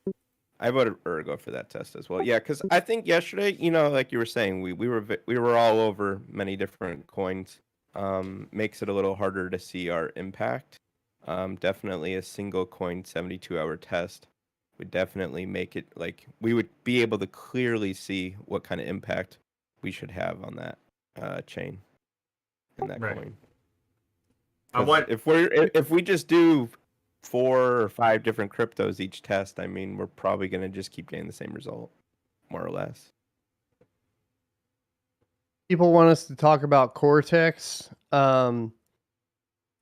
I voted Ergo for that test as well. Yeah, because I think yesterday, like you were saying, we were all over many different coins. Makes it a little harder to see our impact. Definitely a single coin 72-hour test would definitely make it like we would be able to clearly see what kind of impact we should have on that chain and that Right. coin. If we just do 4 or 5 different cryptos each test, I mean, we're probably going to just keep getting the same result, more or less. People want us to talk about Cortex.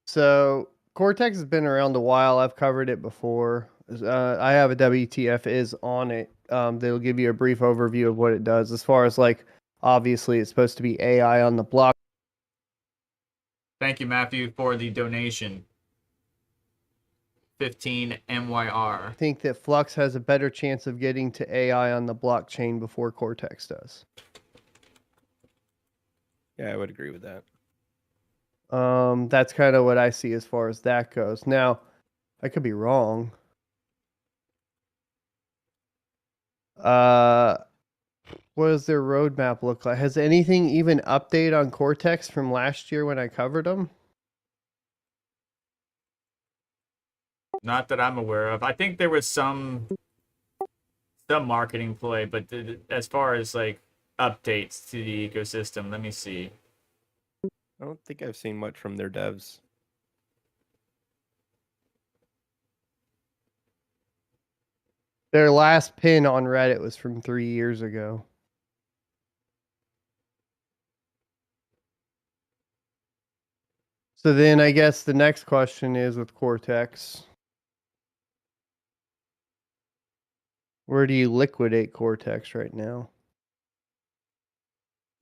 So Cortex has been around a while. I've covered it before. I have a WTF is on it. They'll give you a brief overview of what it does. As far as like, obviously, it's supposed to be AI on the block. Thank you, Matthew, for the donation. 15 MYR. I think that Flux has a better chance of getting to AI on the blockchain before Cortex does. Yeah, I would agree with that. That's kind of what I see as far as that goes. Now, I could be wrong. What does their roadmap look like? Has anything even updated on Cortex from last year when I covered them? Not that I'm aware of. I think there was some marketing play, but as far as like updates to the ecosystem, let me see. I don't think I've seen much from their devs. Their last pin on Reddit was from 3 years ago. So then I guess the next question is with Cortex. Where do you liquidate Cortex right now?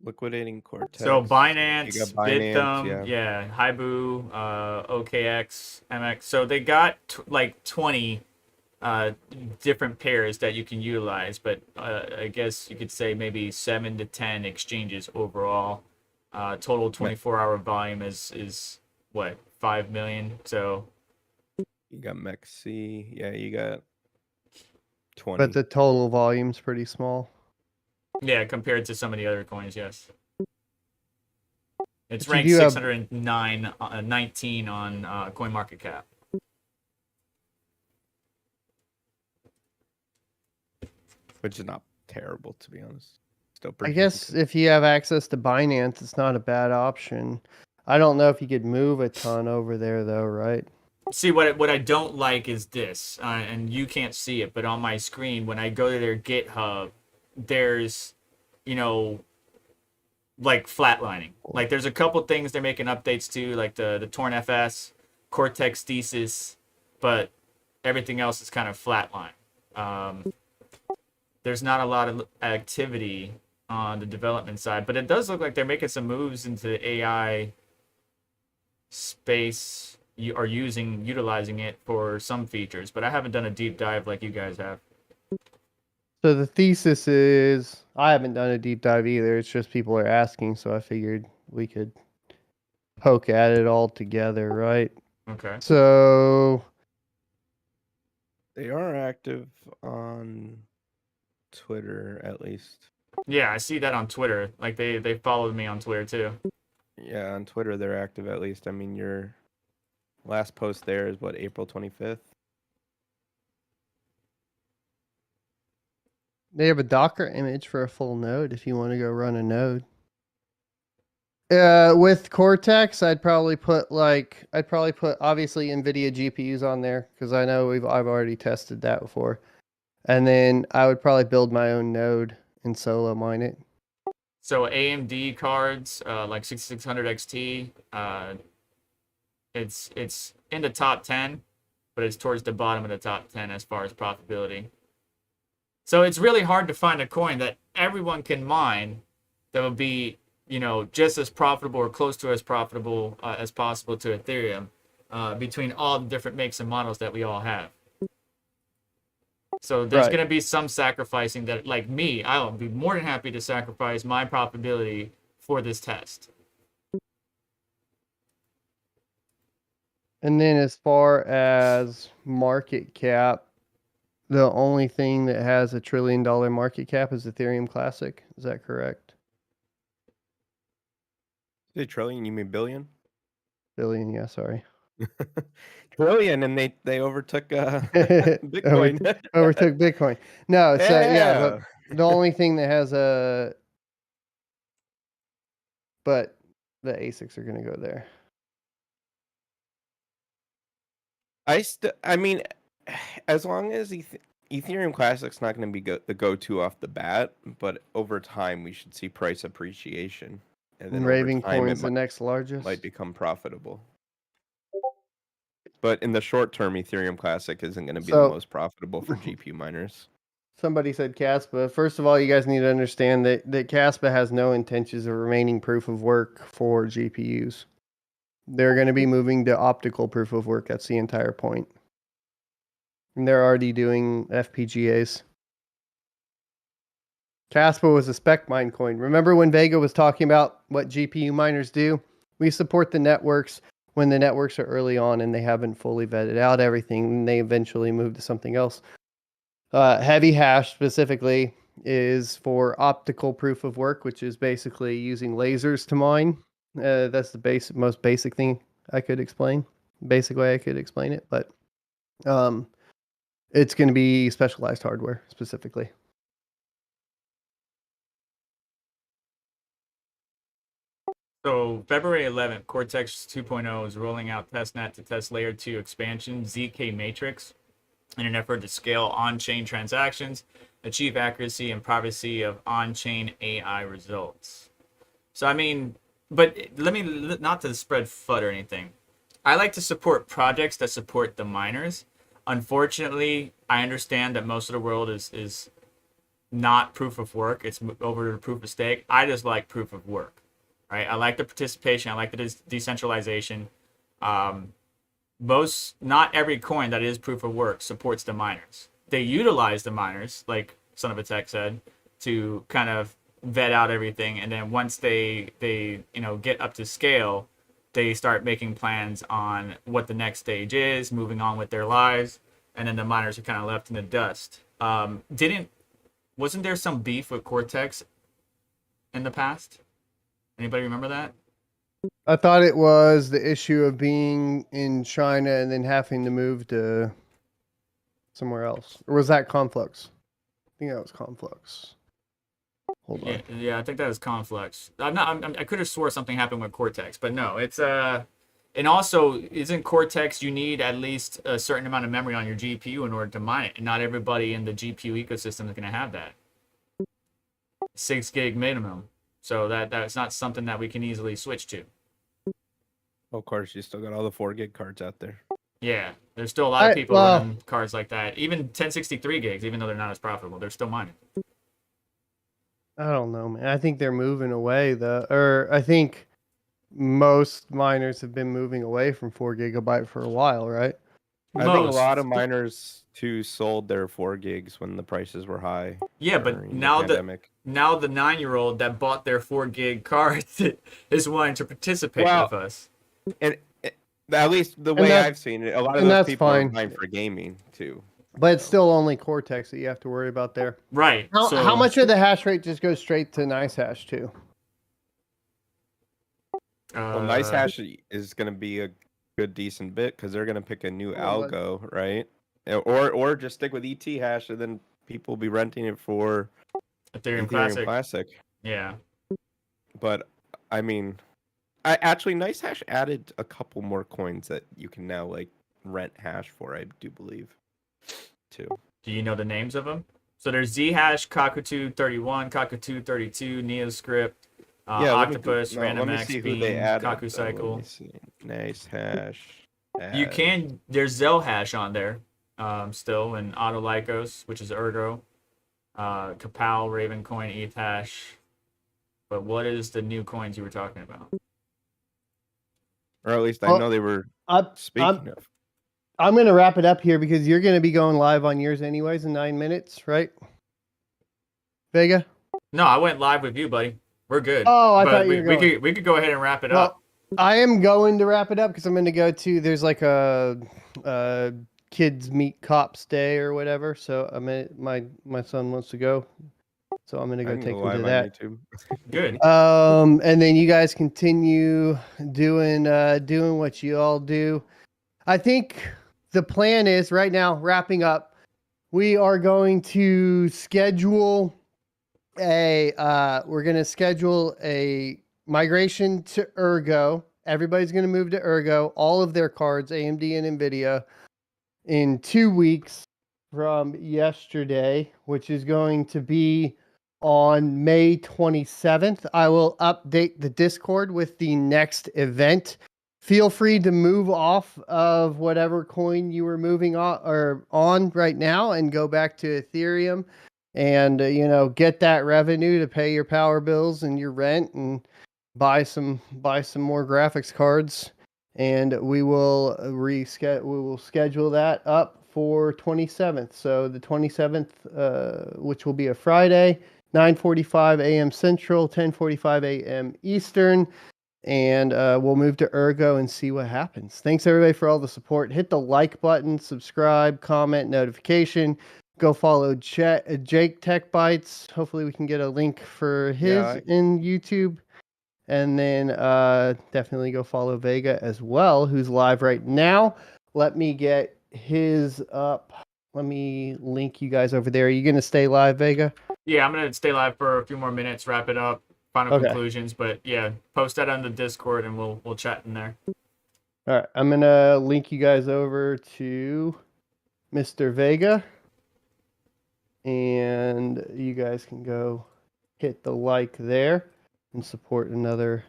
Liquidating Cortex. So You Binance, got Binance, Bithumb, yeah, Haibu, OKX, MX. So they got like 20 different pairs that you can utilize, but I guess you could say maybe 7 to 10 exchanges overall. Total 24-hour volume is what, 5 million. So You got Mexi. Yeah, you got 20. But the total volume's pretty small. yeah, compared to some of the other coins, yes. It's But you ranked do have- 619 on CoinMarketCap. Which is not terrible, to be honest. Still I pretty guess decent. if you have access to Binance, it's not a bad option. I don't know if you could move a ton over there, though, right? See, what I don't like is this, and you can't see it, but on my screen, when I go to their GitHub, there's, you know, like flatlining. Like there's a couple things they're making updates to, like the Torn FS, Cortex Thesis, but everything else is kind of flatline. There's not a lot of activity on the development side, but it does look like they're making some moves into the AI space. You are utilizing it for some features, but I haven't done a deep dive like you guys have. So the thesis is, I haven't done a deep dive either. It's just people are asking, so I figured we could poke at it all together, right? Okay. So They are active on Twitter, at least. Yeah, I see that on Twitter. Like they followed me on Twitter too. Yeah, on Twitter they're active at least. I mean, your last post there is what, April 25th? they have a Docker image for a full node if you want to go run a node. With Cortex, I'd probably put obviously Nvidia GPUs on there because I know I've already tested that before. And then I would probably build my own node and solo mine it. So AMD cards, like 6600 XT, it's in the top 10, but it's towards the bottom of the top 10 as far as profitability. So it's really hard to find a coin that everyone can mine that would be, just as profitable or close to as profitable as possible to Ethereum between all the different makes and models that we all have. So there's Right. going to be some sacrificing that, like me, I'll be more than happy to sacrifice my profitability for this test. And then as far as market cap, the only thing that has $1 trillion market cap is Ethereum Classic. Is that correct? Is it trillion? You mean billion? Billion, yeah, sorry. Trillion, and they overtook Bitcoin. Overtook Bitcoin. No, it's Yeah. the only thing that has but the ASICs are going to go there. I mean, as long as Ethereum Classic's not going to be the go-to off the bat, but over time we should see price appreciation, and then And over Raving time Coin's it the next largest. might become profitable. But in the short term, Ethereum Classic isn't going to be the most profitable for GPU miners. Somebody said Caspa. First of all, you guys need to understand that Caspa has no intentions of remaining proof of work for GPUs. They're going to be moving to optical proof of work. That's the entire point. And they're already doing FPGAs. Caspa was a spec mine coin. Remember when Vega was talking about what GPU miners do? We support the networks when the networks are early on and they haven't fully vetted out everything, and they eventually move to something else. Heavy hash specifically is for optical proof of work, which is basically using lasers to mine. That's the most basic thing I could explain. Basic way I could explain it, but it's going to be specialized hardware specifically. So February 11th, Cortex 2.0 is rolling out testnet to test layer 2 expansion, ZK Matrix. in an effort to scale on-chain transactions, achieve accuracy and privacy of on-chain AI results. So I mean, but let me not to spread FUD or anything. I like to support projects that support the miners. Unfortunately, I understand that most of the world is not proof of work. It's over to proof of stake. I just like proof of work, right? I like the participation. I like the decentralization. Not every coin that is proof of work supports the miners. They utilize the miners, like SonofATech said, to kind of vet out everything, and then once they get up to scale, they start making plans on what the next stage is, moving on with their lives, and then the miners are kind of left in the dust. Wasn't there some beef with Cortex in the past? Anybody remember that? I thought it was the issue of being in China and then having to move to somewhere else. Or was that Conflux? I think that was Conflux. Hold on. Yeah, I think that was Conflux. I could have swore something happened with Cortex, but no, it's and also isn't Cortex, you need at least a certain amount of memory on your GPU in order to mine it, and not everybody in the GPU ecosystem is going to have that. 6 gig minimum. So that's not something that we can easily switch to. Of course, you still got all the 4 gig cards out there. Yeah, there's still a lot of people running cards like that. Even 1063 gigs, even though they're not as profitable, they're still mining. I don't know, man. I think they're moving away, I think most miners have been moving away from 4 gigabyte for a while, right? I think a lot of miners too sold their 4 gigs when the prices were high. Yeah, but now the 9-year-old that bought their 4 gig cards is wanting to participate with us. And at least the way I've seen it, a lot of those people are buying for gaming too. But it's still only Cortex that you have to worry about there. Right. How much of the hash rate just goes straight to NiceHash too? Well, NiceHash is going to be a good decent bit because they're going to pick a new algo, right? Or just stick with ET hash, and then people will be renting it for Ethereum Classic. Yeah. But I mean, NiceHash added a couple more coins that you can now like rent hash for. I do believe, too. Do you know the names of them? So there's Zhash, Kaku 31, Kaku 32, Neoscript. Octopus, RandomX, Beam, Kaku Cycle. NiceHash. There's Zelhash on there still, and Autolycos, which is Ergo. Kapal, Ravencoin, ETHash. But what is the new coins you were talking about? Or at least I know they were speaking of. I'm going to wrap it up here because you're going to be going live on yours anyways in 9 minutes, right? Vega? No, I went live with you, buddy. We're good. Oh, I thought you were going. We could go ahead and wrap it up. I am going to wrap it up because I'm going to go to, there's like a kids meet cops day or whatever. So my son wants to go. So I'm going to go take him to that. Good. And then you guys continue doing what you all do. I think the plan is right now, wrapping up, we are going to schedule we're going to schedule a migration to Ergo. Everybody's going to move to Ergo, all of their cards, AMD and Nvidia, in 2 weeks from yesterday, which is going to be on May 27th. I will update the Discord with the next event. Feel free to move off of whatever coin you were moving on right now and go back to Ethereum. And get that revenue to pay your power bills and your rent and buy some more graphics cards, and we will schedule that up for 27th. So the 27th, which will be a Friday, 9:45 a.m. Central, 10:45 a.m. Eastern, and we'll move to Ergo and see what happens. Thanks everybody for all the support. Hit the like button, subscribe, comment, notification. Go follow Jake Tech Bytes. Hopefully we can get a link for his in YouTube. And then definitely go follow Vega as well, who's live right now. Let me get his up. Let me link you guys over there. Are you going to stay live, Vega? Yeah, I'm going to stay live for a few more minutes, wrap it up, final conclusions. But yeah, post that on the Discord and we'll chat in there. All right. I'm going to link you guys over to Mr. Vega. And you guys can go hit the like there and support another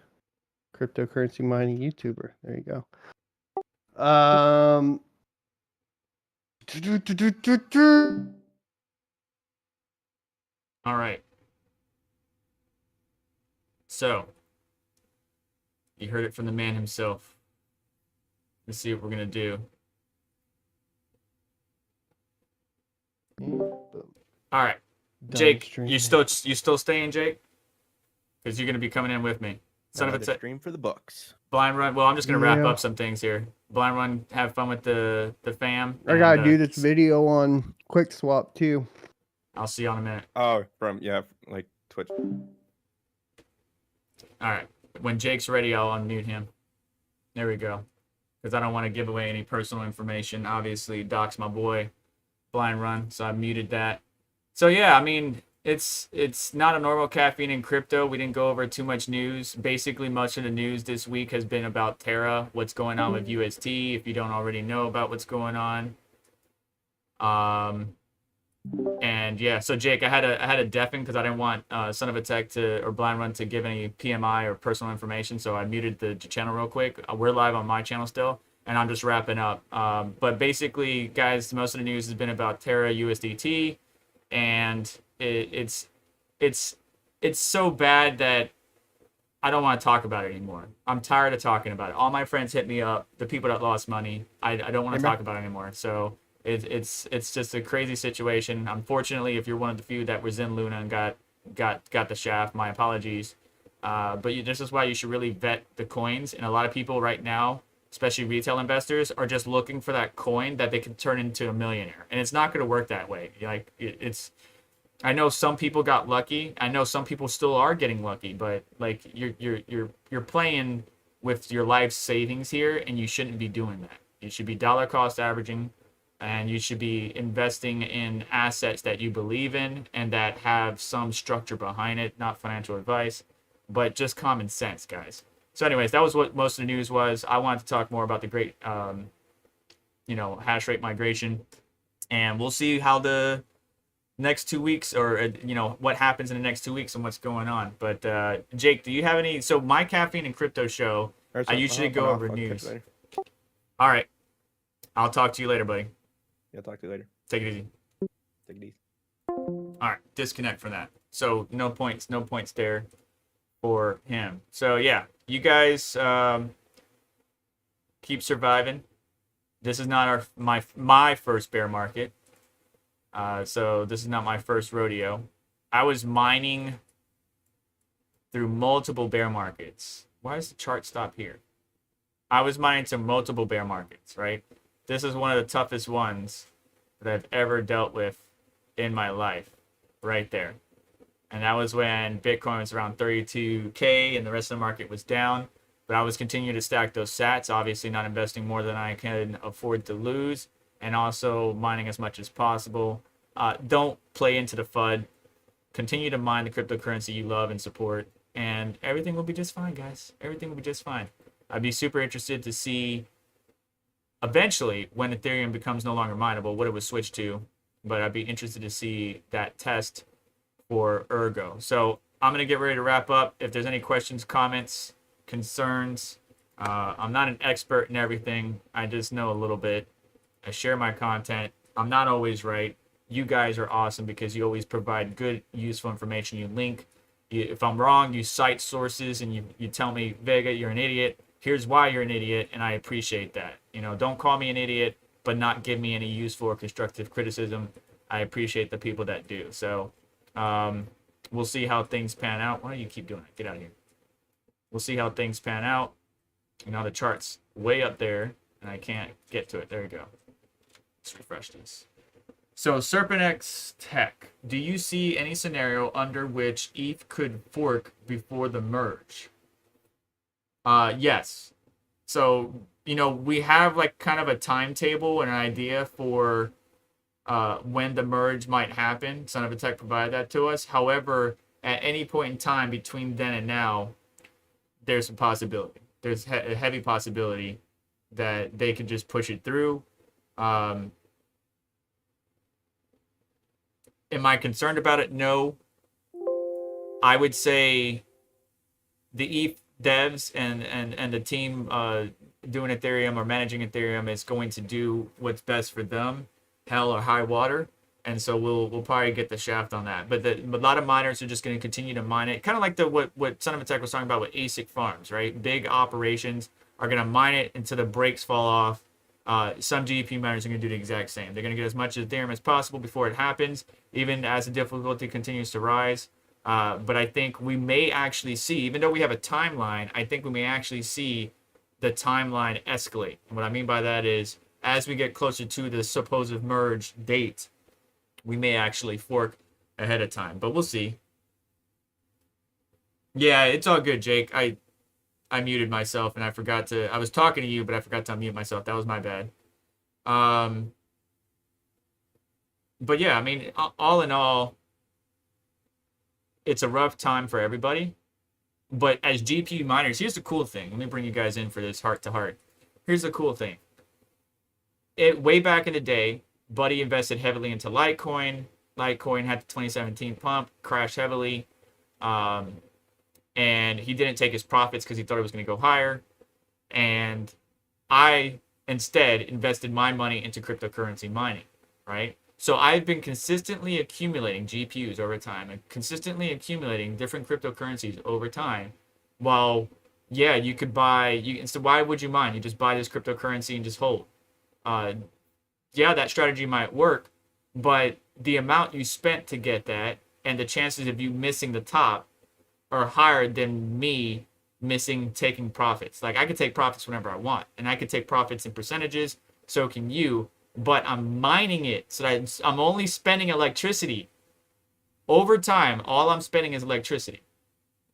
cryptocurrency mining YouTuber. There you go. All right. So, you heard it from the man himself. Let's see what we're gonna do. All right, Jake, you still staying, Jake? Because you're gonna be coming in with me. Son of a stream for the books. Blind Run. Well, I'm just gonna wrap Yeah. up some things here. Blind Run, have fun with the fam. I gotta do this video on Quick Swap too. I'll see you in a minute. Oh, like Twitch. All right. When Jake's ready, I'll unmute him. There we go. Because I don't want to give away any personal information. Obviously, Doc's my boy. Blind Run, so I muted that. So yeah, I mean, it's not a normal Caffeine in Crypto. We didn't go over too much news. Basically, much of the news this week has been about Terra, what's going on with UST, if you don't already know about what's going on. And yeah, so Jake, I had a deafen because I didn't want SonofATech or Blind Run to give any PMI or personal information, so I muted the channel real quick. We're live on my channel still, and I'm just wrapping up. But basically, guys, most of the news has been about Terra USDT, and it's so bad that I don't want to talk about it anymore. I'm tired of talking about it. All my friends hit me up, the people that lost money. I don't want to talk about it anymore. So it's just a crazy situation. Unfortunately, if you're one of the few that was in Luna and got the shaft, my apologies. But this is why you should really vet the coins. And a lot of people right now, especially retail investors, are just looking for that coin that they can turn into a millionaire. And it's not going to work that way. Like I know some people got lucky. I know some people still are getting lucky, but like you're playing with your life savings here, and you shouldn't be doing that. You should be dollar cost averaging, and you should be investing in assets that you believe in and that have some structure behind it, not financial advice, but just common sense, guys. So anyways, that was what most of the news was. I wanted to talk more about the great, hash rate migration, and we'll see how the next 2 weeks or, what happens in the next 2 weeks and what's going on. But Jake, do you have any? So my Caffeine and Crypto show, I usually go over news. All right. I'll talk to you later, buddy. Yeah, talk to you later. Take it easy. Take it easy. All right, disconnect from that. So no points there for him. So yeah, you guys keep surviving. This is not my first bear market. So this is not my first rodeo. I was mining through multiple bear markets. Why does the chart stop here? I was mining to multiple bear markets, right? This is one of the toughest ones that I've ever dealt with in my life, right there. And that was when Bitcoin was around 32K and the rest of the market was down. But I was continuing to stack those sats, obviously not investing more than I can afford to lose, and also mining as much as possible. Don't play into the FUD. Continue to mine the cryptocurrency you love and support, and everything will be just fine, guys. Everything will be just fine. I'd be super interested to see eventually when Ethereum becomes no longer mineable, what it would switch to. But I'd be interested to see that test for Ergo. So I'm going to get ready to wrap up. If there's any questions, comments, concerns, I'm not an expert in everything. I just know a little bit. I share my content. I'm not always right. You guys are awesome because you always provide good, useful information. You link. If I'm wrong, you cite sources and you tell me, Vega, you're an idiot. Here's why you're an idiot, and I appreciate that. Don't call me an idiot, but not give me any useful or constructive criticism. I appreciate the people that do. So we'll see how things pan out. Why do you keep doing it? Get out of here. We'll see how things pan out. The chart's way up there, and I can't get to it. There we go. Let's refresh this. So SerpentX Tech, do you see any scenario under which ETH could fork before the merge? Yes. So, we have like kind of a timetable and an idea for when the merge might happen. SonofATech provided that to us. However, at any point in time between then and now, there's a possibility. There's a heavy possibility that they could just push it through. Am I concerned about it? No. I would say the ETH devs and the team doing Ethereum or managing Ethereum is going to do what's best for them, hell or high water. And so we'll probably get the shaft on that. But a lot of miners are just going to continue to mine it, kind of like what SonofATech was talking about with ASIC farms, right? Big operations are going to mine it until the brakes fall off. Some GPU miners are going to do the exact same. They're going to get as much Ethereum as possible before it happens, even as the difficulty continues to rise. But I think we may actually see, even though we have a timeline, I think we may actually see the timeline escalate. And what I mean by that is, as we get closer to the supposed merge date, we may actually fork ahead of time, but we'll see. Yeah, it's all good, Jake. I muted myself and I was talking to you, but I forgot to unmute myself. That was my bad. But yeah, I mean, all in all, it's a rough time for everybody. But as GPU miners, here's the cool thing. Let me bring you guys in for this heart to heart. Here's the cool thing. Way back in the day, Buddy invested heavily into Litecoin. Litecoin had the 2017 pump, crashed heavily. And he didn't take his profits because he thought it was going to go higher. And I instead invested my money into cryptocurrency mining, right? So I've been consistently accumulating GPUs over time and consistently accumulating different cryptocurrencies over time. While, yeah, you could buy, so why would you mine? You just buy this cryptocurrency and just hold. Yeah, that strategy might work, but the amount you spent to get that and the chances of you missing the top are higher than me taking profits. Like, I could take profits whenever I want, and I could take profits in percentages, so can you, but I'm mining it, so that I'm only spending electricity. Over time, all I'm spending is electricity.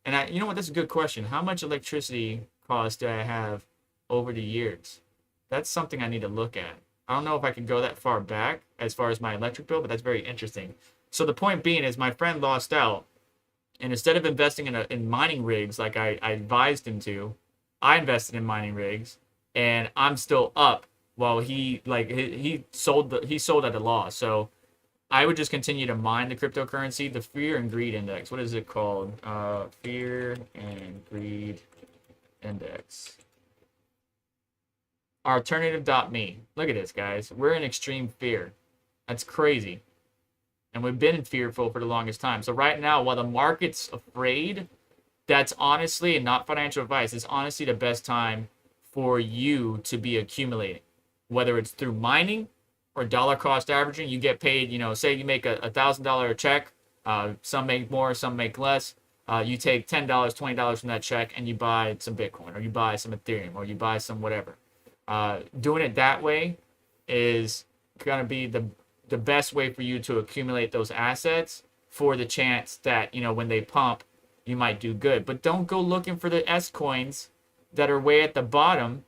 And you know what, that's a good question. How much electricity cost do I have over the years? That's something I need to look at. I don't know if I can go that far back as far as my electric bill, but that's very interesting. So the point being is my friend lost out, and instead of investing in mining rigs like I advised him to, I invested in mining rigs, and I'm still up while he sold at a loss. So I would just continue to mine the cryptocurrency, the Fear and Greed Index. What is it called? Fear and Greed Index. Alternative.me. Look at this, guys. We're in extreme fear. That's crazy. And we've been fearful for the longest time. So right now, while the market's afraid, that's honestly, and not financial advice, it's honestly the best time for you to be accumulating. Whether it's through mining or dollar cost averaging, you get paid, say you make a $1,000 check. Some make more, some make less. You take $10, $20 from that check and you buy some Bitcoin, or you buy some Ethereum, or you buy some whatever. Doing it that way is going to be the best way for you to accumulate those assets for the chance that, when they pump, you might do good. But don't go looking for the S coins that are way at the bottom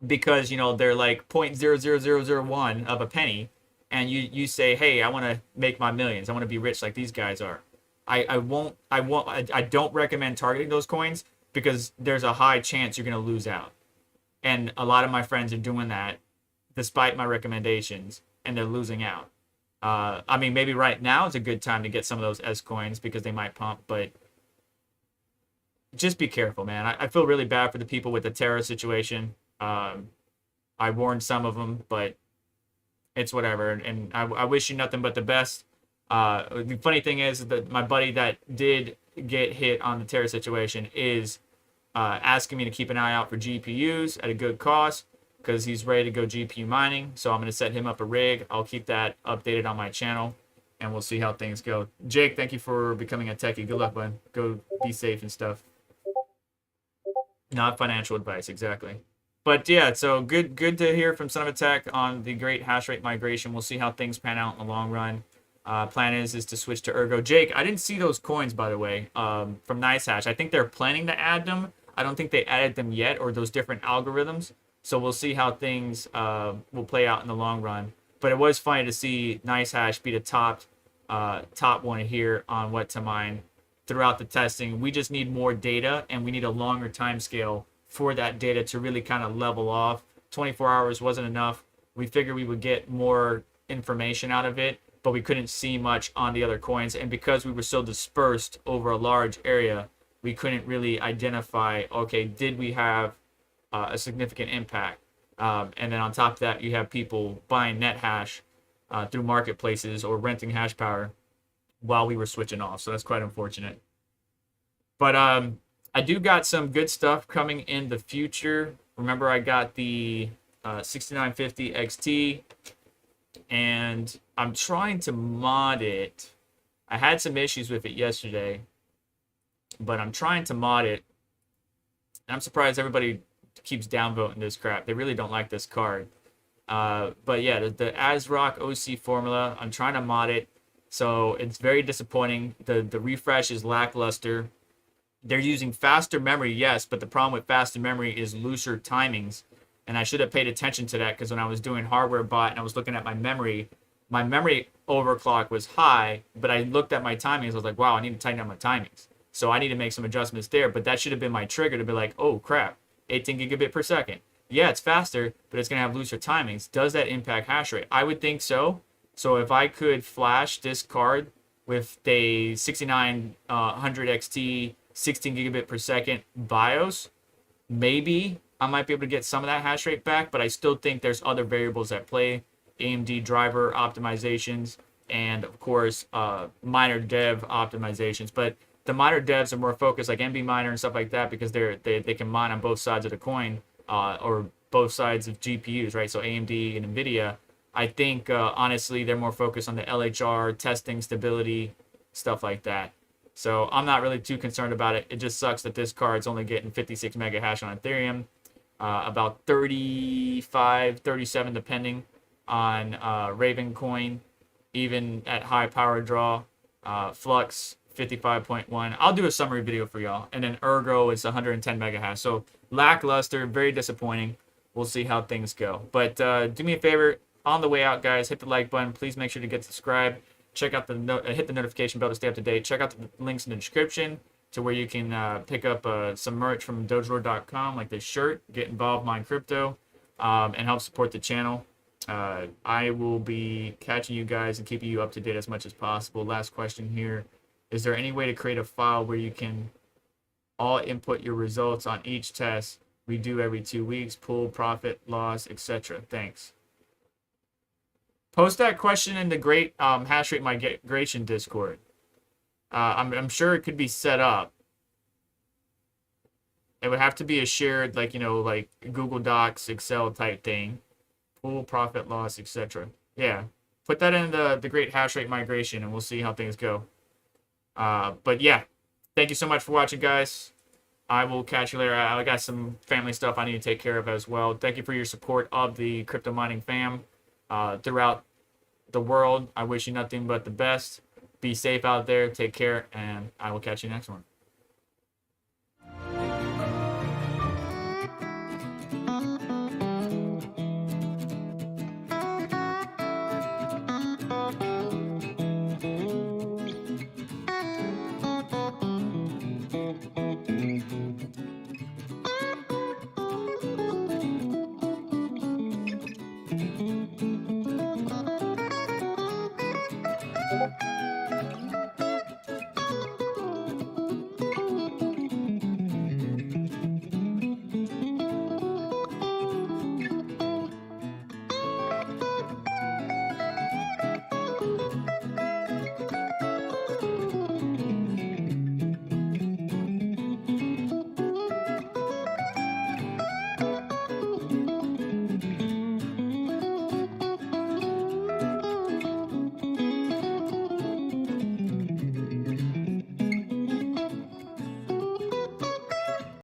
because, they're like 0.00001 of a penny. And you say, hey, I want to make my millions. I want to be rich like these guys are. I don't recommend targeting those coins because there's a high chance you're going to lose out. And a lot of my friends are doing that despite my recommendations, and they're losing out. I mean, maybe right now is a good time to get some of those S coins because they might pump, but just be careful, man. I feel really bad for the people with the Terra situation. I warned some of them, but it's whatever. And I wish you nothing but the best. The funny thing is that my buddy that did get hit on the Terra situation is asking me to keep an eye out for GPUs at a good cost because he's ready to go GPU mining. So I'm going to set him up a rig. I'll keep that updated on my channel, and we'll see how things go. Jake, thank you for becoming a techie. Good luck, bud. Go be safe and stuff. Not financial advice, exactly. But yeah, so good to hear from SonofATech on the great hash rate migration. We'll see how things pan out in the long run. Plan is to switch to Ergo. Jake, I didn't see those coins, by the way, from NiceHash. I think they're planning to add them. I don't think they added them yet, or those different algorithms. So we'll see how things will play out in the long run. But it was funny to see NiceHash be the top one here on what to mine throughout the testing. We just need more data, and we need a longer time scale for that data to really kind of level off. 24 hours wasn't enough. We figured we would get more information out of it, but we couldn't see much on the other coins. And because we were so dispersed over a large area, we couldn't really identify, okay, did we have a significant impact? And then on top of that, you have people buying net hash through marketplaces or renting hash power while we were switching off. So that's quite unfortunate. But I do got some good stuff coming in the future. Remember, I got the 6950 XT, and I'm trying to mod it. I had some issues with it yesterday, but I'm trying to mod it. And I'm surprised everybody keeps downvoting this crap. They really don't like this card. But yeah, the ASRock OC formula, I'm trying to mod it. So it's very disappointing. The refresh is lackluster. They're using faster memory, yes, but the problem with faster memory is looser timings. And I should have paid attention to that, because when I was doing hardware bot and I was looking at my memory overclock was high, but I looked at my timings. I was like, wow, I need to tighten up my timings. So I need to make some adjustments there. But that should have been my trigger to be like, oh crap, 18 gigabit per second. Yeah, it's faster, but it's going to have looser timings. Does that impact hash rate? I would think so. So if I could flash this card with a 6900 XT 16 gigabit per second BIOS, maybe I might be able to get some of that hash rate back, but I still think there's other variables at play. AMD driver optimizations, and of course miner dev optimizations. But the miner devs are more focused, like NB miner and stuff like that, because they can mine on both sides of the coin, or both sides of GPUs, right? So AMD and Nvidia. I think honestly they're more focused on the LHR testing, stability, stuff like that. So I'm not really too concerned about it. It just sucks that this card's only getting 56 mega hash on Ethereum, about 35, 37 depending on Raven coin, even at high power draw. Flux 55.1. I'll do a summary video for y'all. And then Ergo is 110 mega hash. So lackluster, very disappointing. We'll see how things go. But do me a favor, on the way out, guys, hit the like button. Please make sure to get subscribed. Check out hit the notification bell to stay up to date. Check out the links in the description to where you can pick up some merch from dojlord.com, like this shirt, get involved mine crypto, and help support the channel. I will be catching you guys and keeping you up to date as much as possible. Last question here. Is there any way to create a file where you can all input your results on each test we do every 2 weeks, pool, profit, loss, etc.? Thanks. Post that question in the great hash rate migration Discord. I'm sure it could be set up. It would have to be a shared, like Google Docs, Excel type thing. Pool, profit, loss, etc. Yeah. Put that in the great hash rate migration, and we'll see how things go. But yeah, thank you so much for watching, guys. I will catch you later. I got some family stuff I need to take care of as well. Thank you for your support of the crypto mining fam throughout the world. I wish you nothing but the best. Be safe out there. Take care, and I will catch you next one.